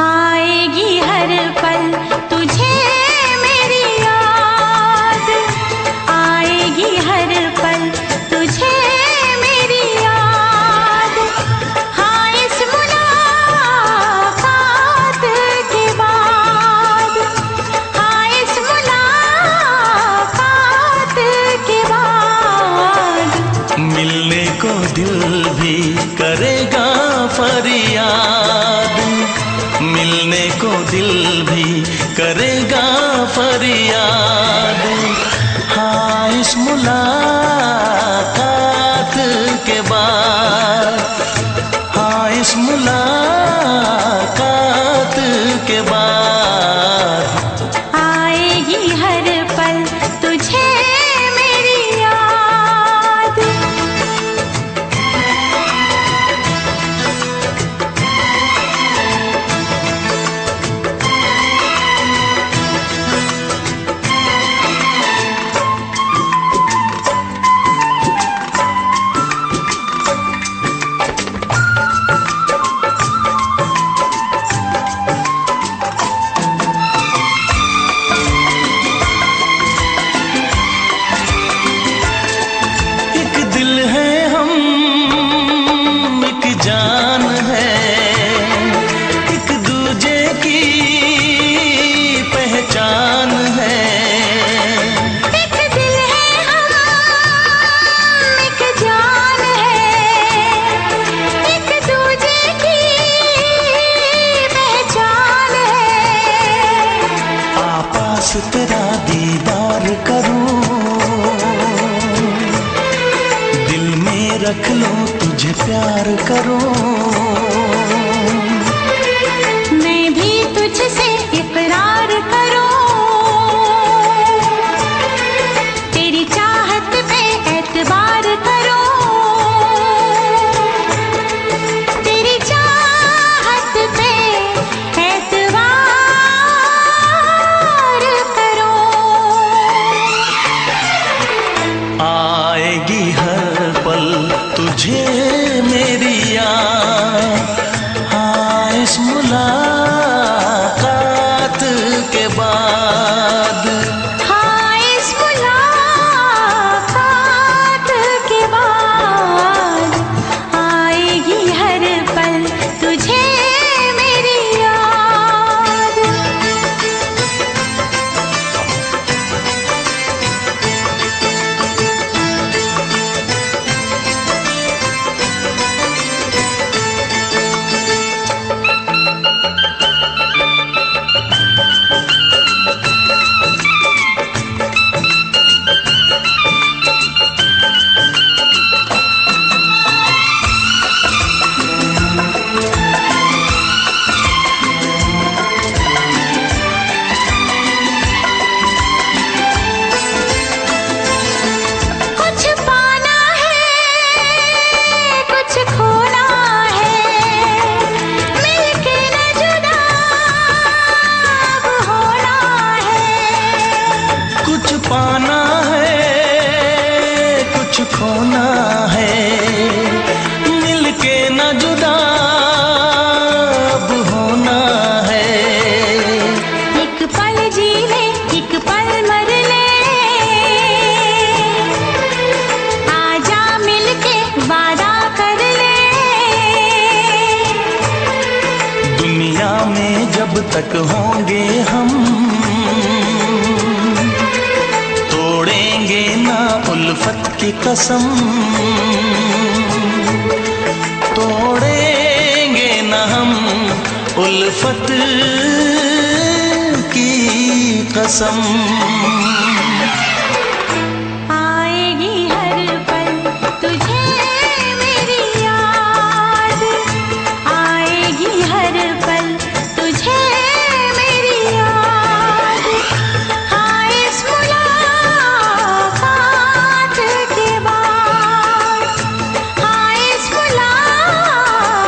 आएगी हर पल तुझे मेरी याद, आएगी हर पल तुझे मेरी याद। हाँ इस मुलाकात के बाद, हाँ इस मुलाकात के बाद मिलने को दिल भी करेगा फरियाद, मिलने को दिल भी करेगा फरियाद। हाँ इस मुलाकात के बाद, हाँ इस मुलाकात के बाद आएगी हर पल तुझे मेरी याद। एक दिल है हम, एक जान है, एक दूजे की पहचान है। एक दिल है हम, एक जान है, एक दूजे की पहचान है। आपास तेरा दीदार करूं, दिल में रख लो तुझे प्यार करूं। मैं भी तुझसे इकरार करूं, तेरी चाहत पे एतबार करूं, तेरी चाहत पे एतबार करूं। आएगी हर पल तुझे मेरी याद, कुछ खोना है, मिलके न जुदा अब होना है। एक पल जी ले, एक पल मर ले, आजा मिलके वादा कर ले। दुनिया में जब तक होंगे हम, तोड़ेंगे ना उल्फत की कसम, तोड़ेंगे ना हम उल्फत की कसम। आएगी हर पल तुझे मेरी याद, आएगी हर पल तुझे मेरी याद। हाँ इस मुलाकात के बाद, हाँ इस मुलाकात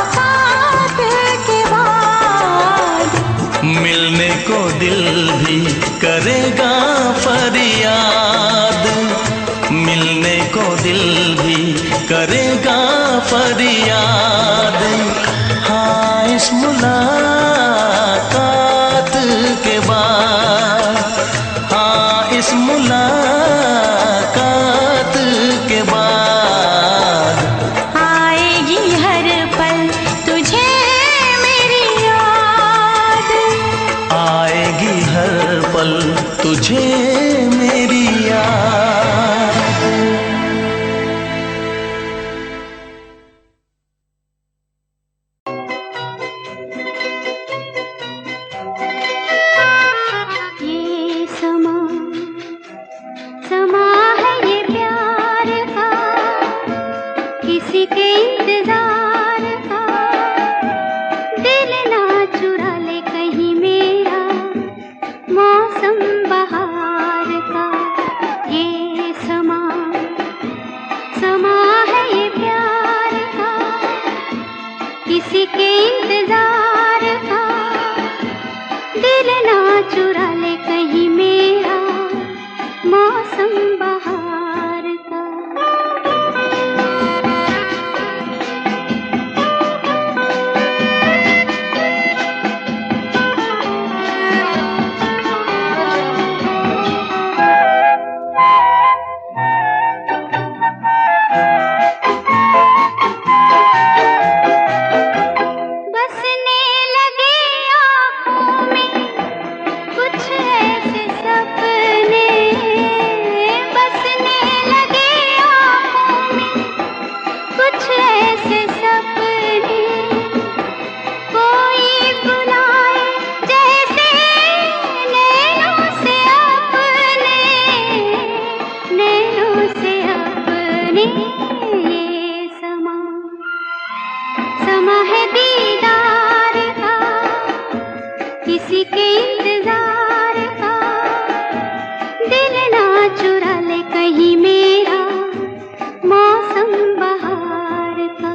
के बाद, मिलने को दिल भी करेगा फरियाद, मिलने को दिल भी करेगा फरियाद। हाँ इस मुलाकात के बाद, हाँ इस मुलाकात के बाद, आएगी हर पल तुझे मेरी याद, आएगी हर पल तुझे मेरी याद। ये समा समा है ये प्यार का, किसी के इंतजार का। दिल ना चुरा ले कहीं मेरा मौसम बहार का। ये समा समा है ये प्यार का, किसी के इंतजार का। दिल ना चुरा ले कहीं मेरा मौसम बहार का। बसने लगे आँखों में कुछ ऐसे सपने, बसने लगे आँखों में कुछ ऐसे सपने। कोई बुलाए जैसे नैनों से अपने, नैनों से अपने। ये समा समा है दीदार का, किसी के इंतजार का। दिल ना चुरा ले कहीं मेरा मौसम बहार का।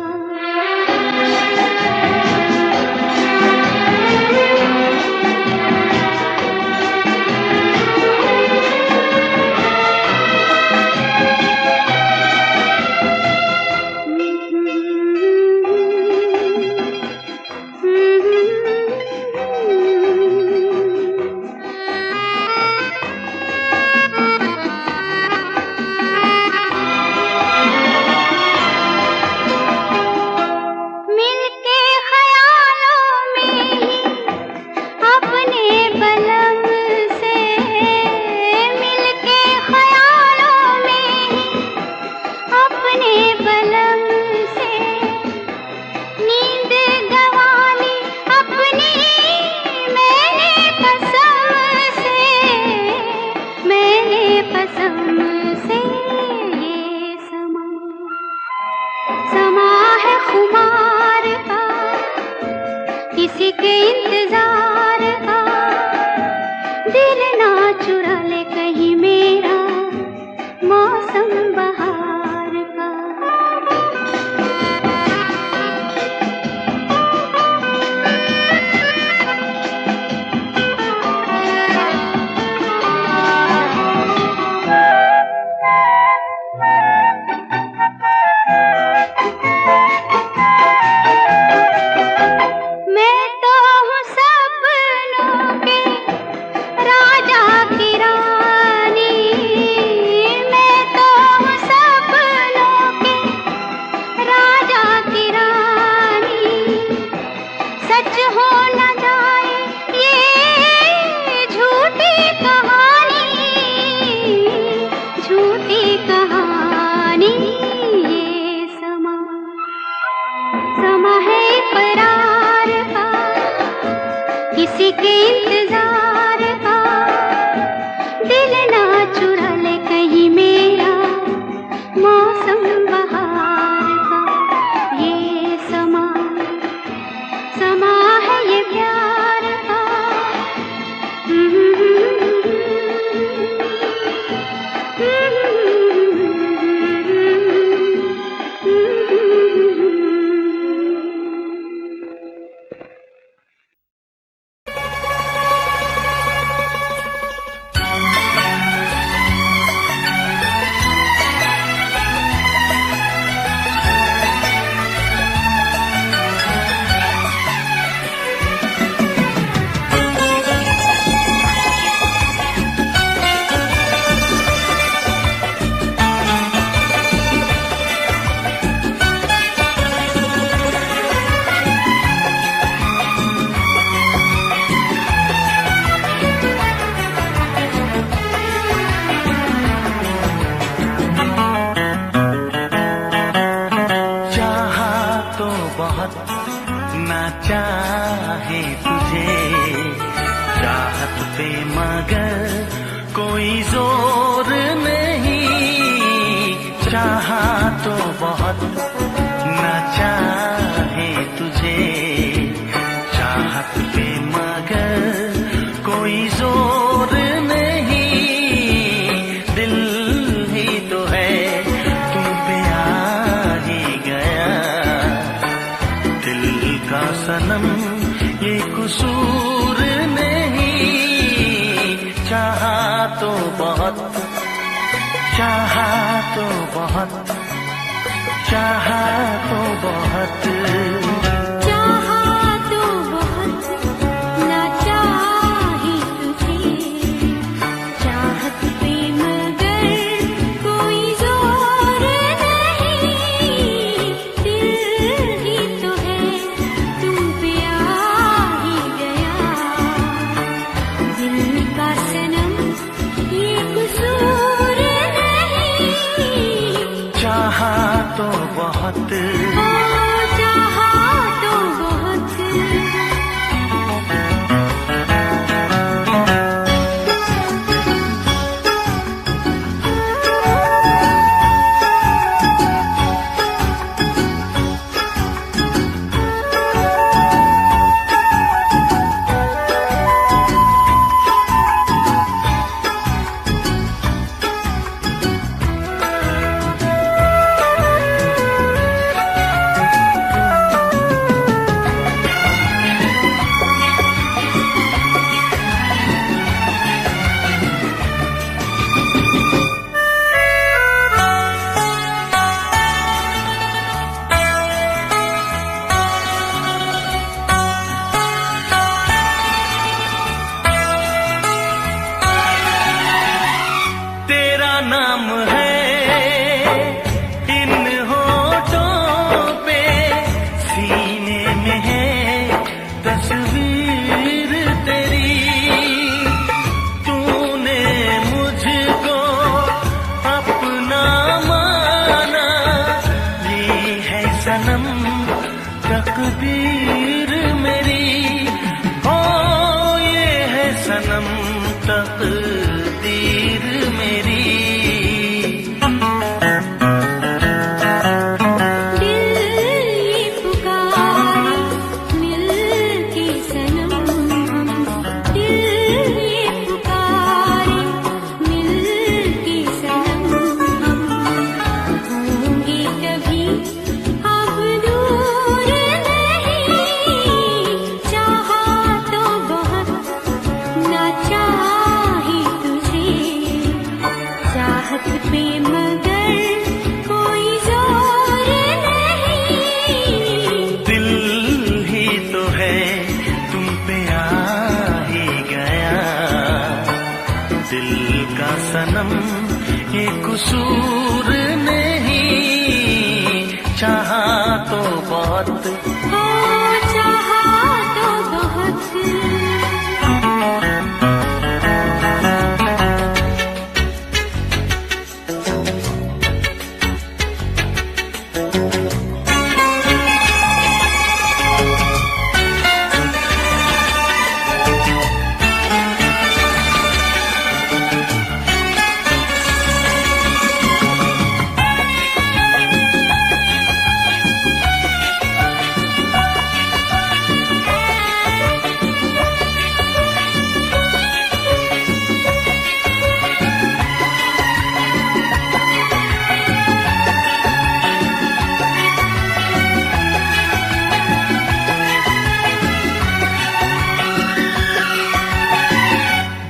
मिलके ख्यालों में ही अपने बलम से, मिलके ख्यालों में ही अपने बलम से। नींद गंवाली अपनी मैंने कसम से, मैंने कसम से। ये समा समा है खुमार का, किसी के इंतजार का। दिल ना चुरा ले कहीं मेरा मौसम बहार का। चाहा तो बहुत, चाहा तो बहुत, चाहा तो बहुत, ना चाही तुझे, चाहत पे मगर कोई जोर नहीं, दिल ही तो है तुम पे आ ही गया, दिल का सनम ये कसूर नहीं, चाहा तो बहुत, चाहा तो बहुत। तेरा नाम है इन होठों पे, सीने में है तस्वीर तेरी, तूने मुझको अपना माना, ये है सनम तकदीर मेरी, ओ ये है सनम तकदीर मेरी। दिल ये पुकारे मिल के सनम हम, दिल ये पुकारे मिल के सनम हम, होंगे कभी अब दूर नहीं, चाहा तो बहुत, ना चाही तुझे, चाहत पे मगर कोई जोर नहीं, दिल ही तो है तुम पे आ ही गया, दिल का सनम ये कसूर नहीं, चाहा तो बहुत, चाहा तो बहुत।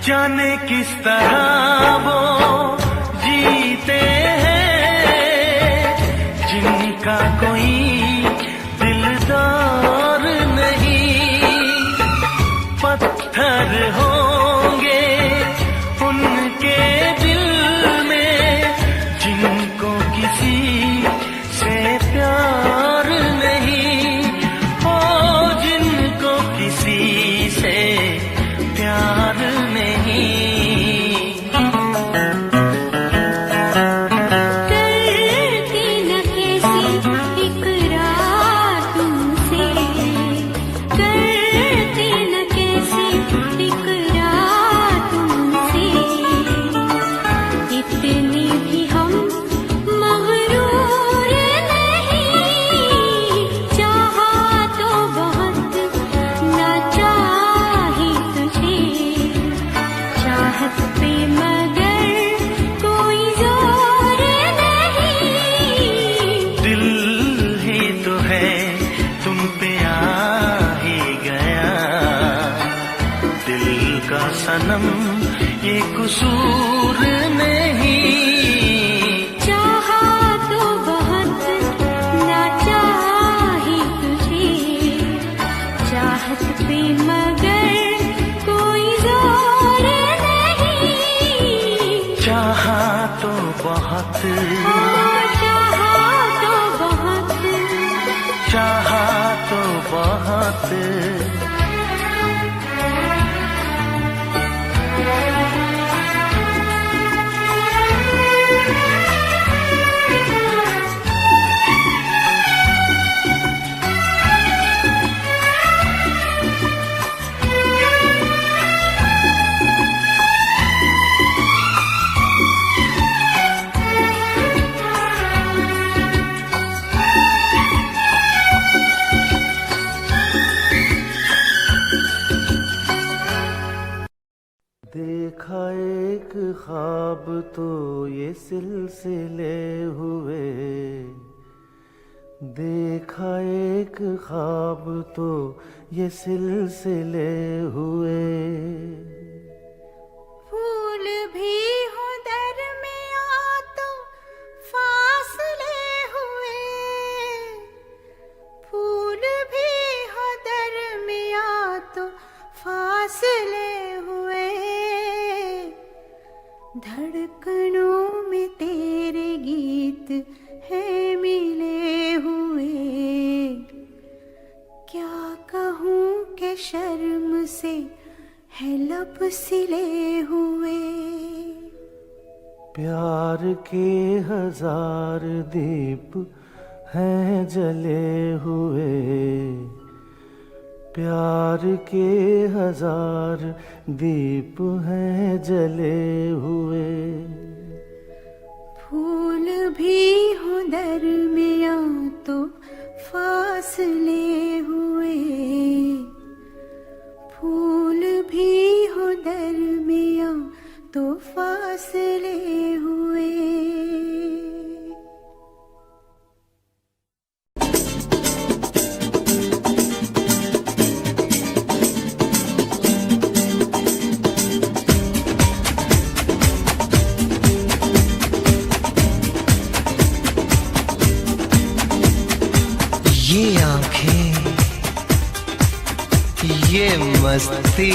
जाने किस तरह वो जीते हैं जिनका कोई दिलदार नहीं, पत्थर होंगे उनके दिल में जिनको किसी से प्यार नहीं, ओ जिनको किसी से प्यार नहीं। करती न कैसी इकरार तुमसे, करती न कैसी इकरार तुमसे, इतने भी हम मगरूर नहीं, चाहा तो बहुत, ना चाही तुझे, चाहत पे मगर कोई जोर नहीं, दिल ही तो है तुम पे आ ही गया, दिल का सनम ये कसूर नहीं, चाहा तो बहुत देखा एक ख्वाब तो ये सिलसिले हुए, देखा एक ख्वाब तो ये सिलसिले हुए। फूल भी हो दरमियां तो फासले हुए, फूल भी हो दरमियां तो फासले हुए। धड़कनों में तेरे गीत है मिले हुए। क्या कहूँ कि शर्म से है लब सिले हुए। प्यार के हजार दीप हैं जले हुए, प्यार के हजार दीप हैं जले हुए। फूल भी हो दरमियां तो फासले हुए, फूल भी हो दरमियां तो फासले हुए। ये आंखें, ये मस्ती,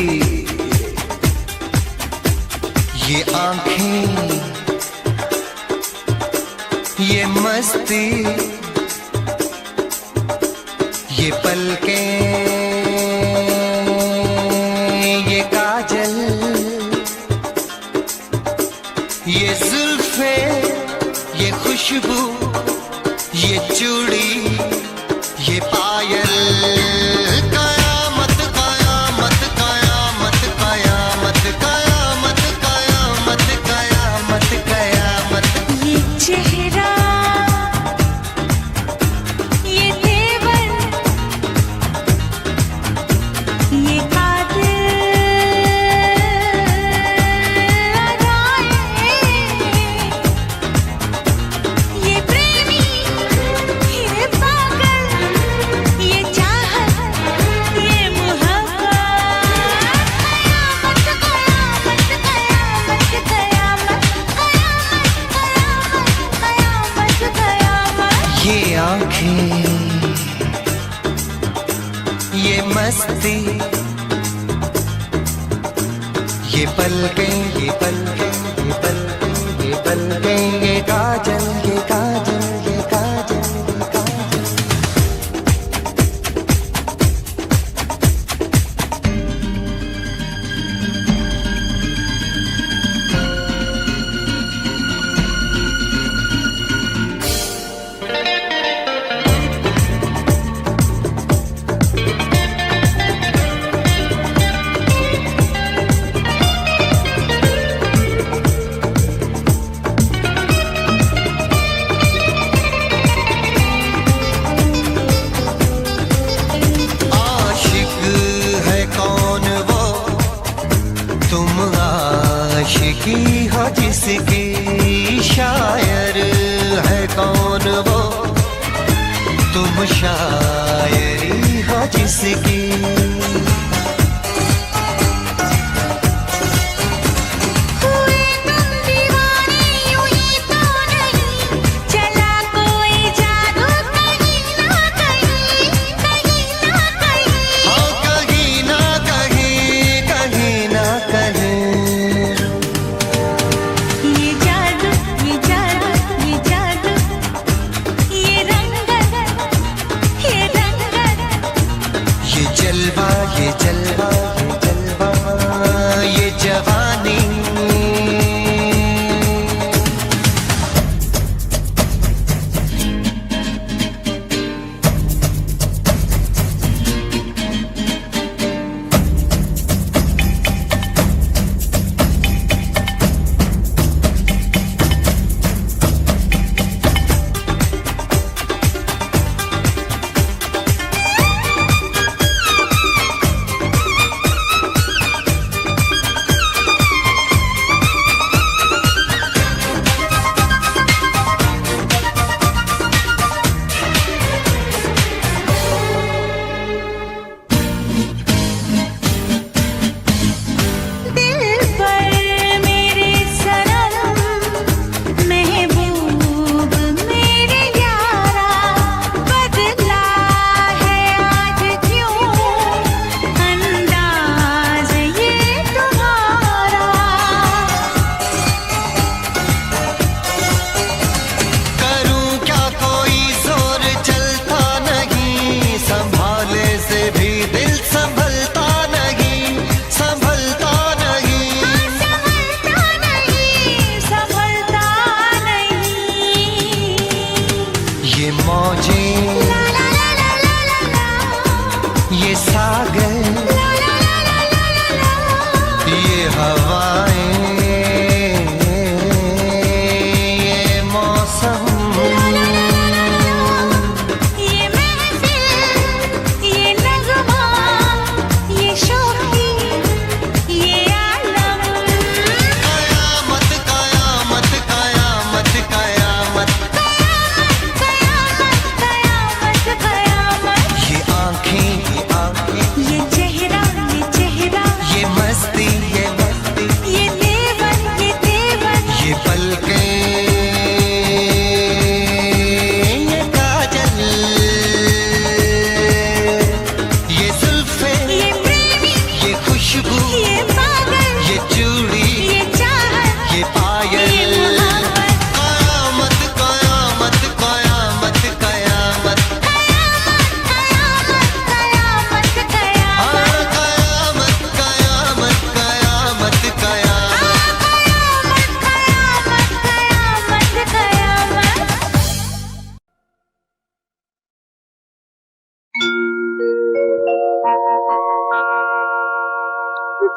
ये आंखें, ये मस्ती, ये पलकें, ये काजल, ये जुल्फे, ये खुशबू, ये चूड़ी, ये पायल। कयामत कयामत कयामत कयामत कयामत कयामत कयामत कयामत। ये चेहरा, ये तेवर, ये कातिल अदाएं, ये प्रेमी, ये पागल, ये चाहत, ये मोहब्बत। कयामत कयामत कयामत कयामत कयामत कयामत। ये आंखें, ये मस्ती, ये पलकें, ये पलकें, ये पलकें, ये पलकें, ये काजल, ये काजल, ये काजल, ये काजल। आशिक है कौन वो, तुम आशिकी हो जिसकी, शायर है कौन वो, तुम शायरी हो जिसकी। हुए तुम दीवाने यूं ही तो नहीं, चला कोई जादू कहीं ना कहीं, कहीं ना कहीं। हाँ कहीं ना कहीं, कहीं ना कहीं। ये जादू, ये जादू,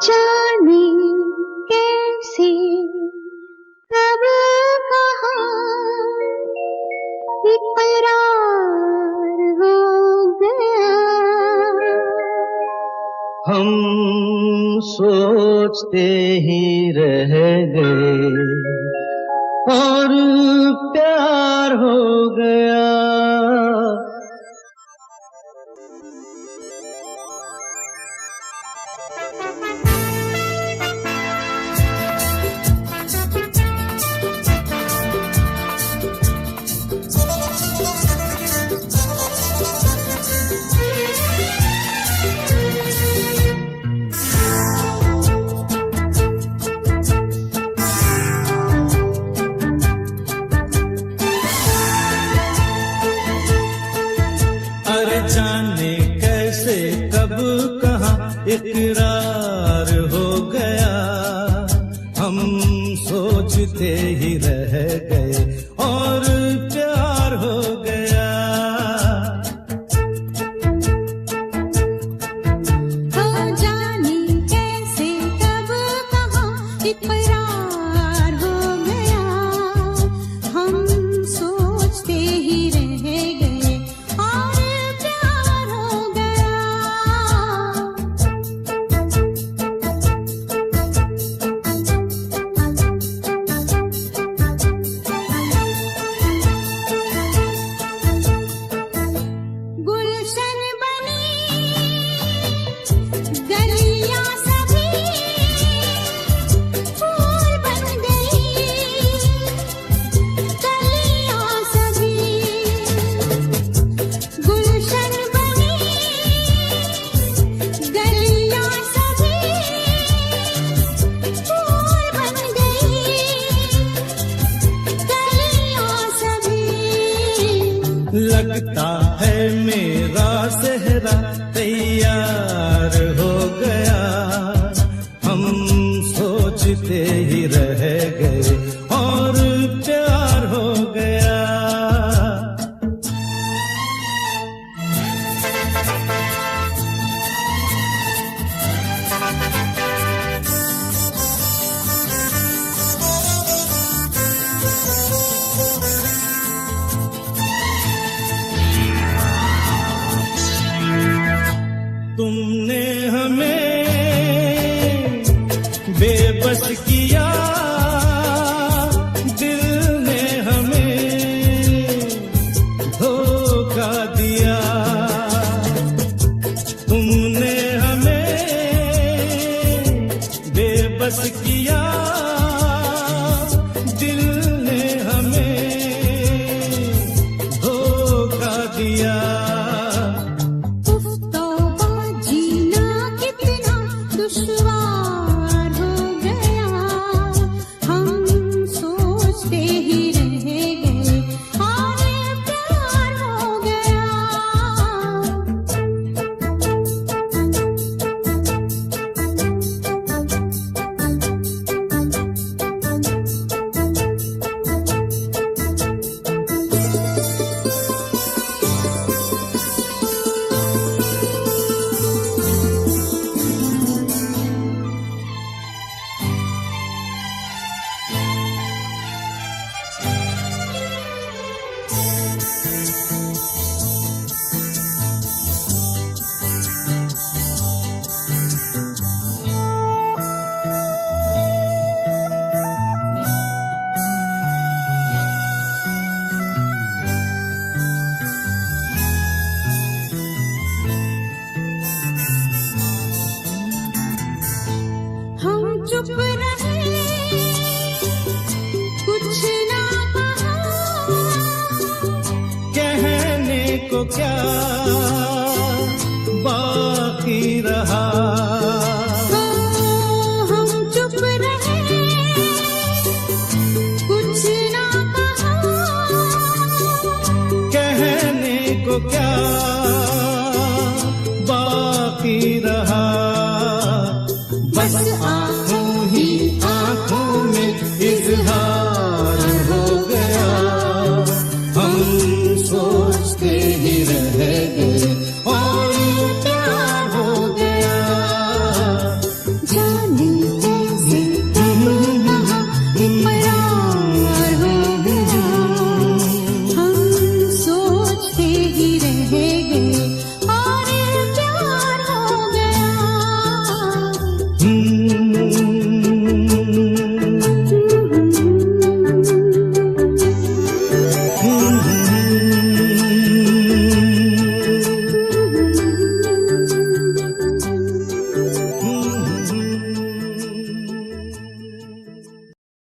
जाने कैसे कब कहाँ इकरार हो गया। हम सोचते ही रह गए और प्यार हो गया। जाने कैसे कब कहाँ इकरार हो गया। हम सोचते ही रह गए और प्यार हो गया। जाने कैसे कब कहाँ इकरार हो गया। हम सोचते ही रह गए और लगता है मेरा सेहरा तैयार हो गया। हम सोचते ही रह गए और प्यार हो गया। तुमने हमें बेबस किया, दिल ने हमें धोखा दिया। तुमने हमें बेबस किया, दिल ने हमें धोखा दिया। दुश्वार हो गया। हम सोचते ही रह गए और प्यार हो गया। हम चुप रहे, कुछ ना कहा। कहने को क्या बाकी रहा। हम चुप रहे, कुछ ना कहा। कहने को क्या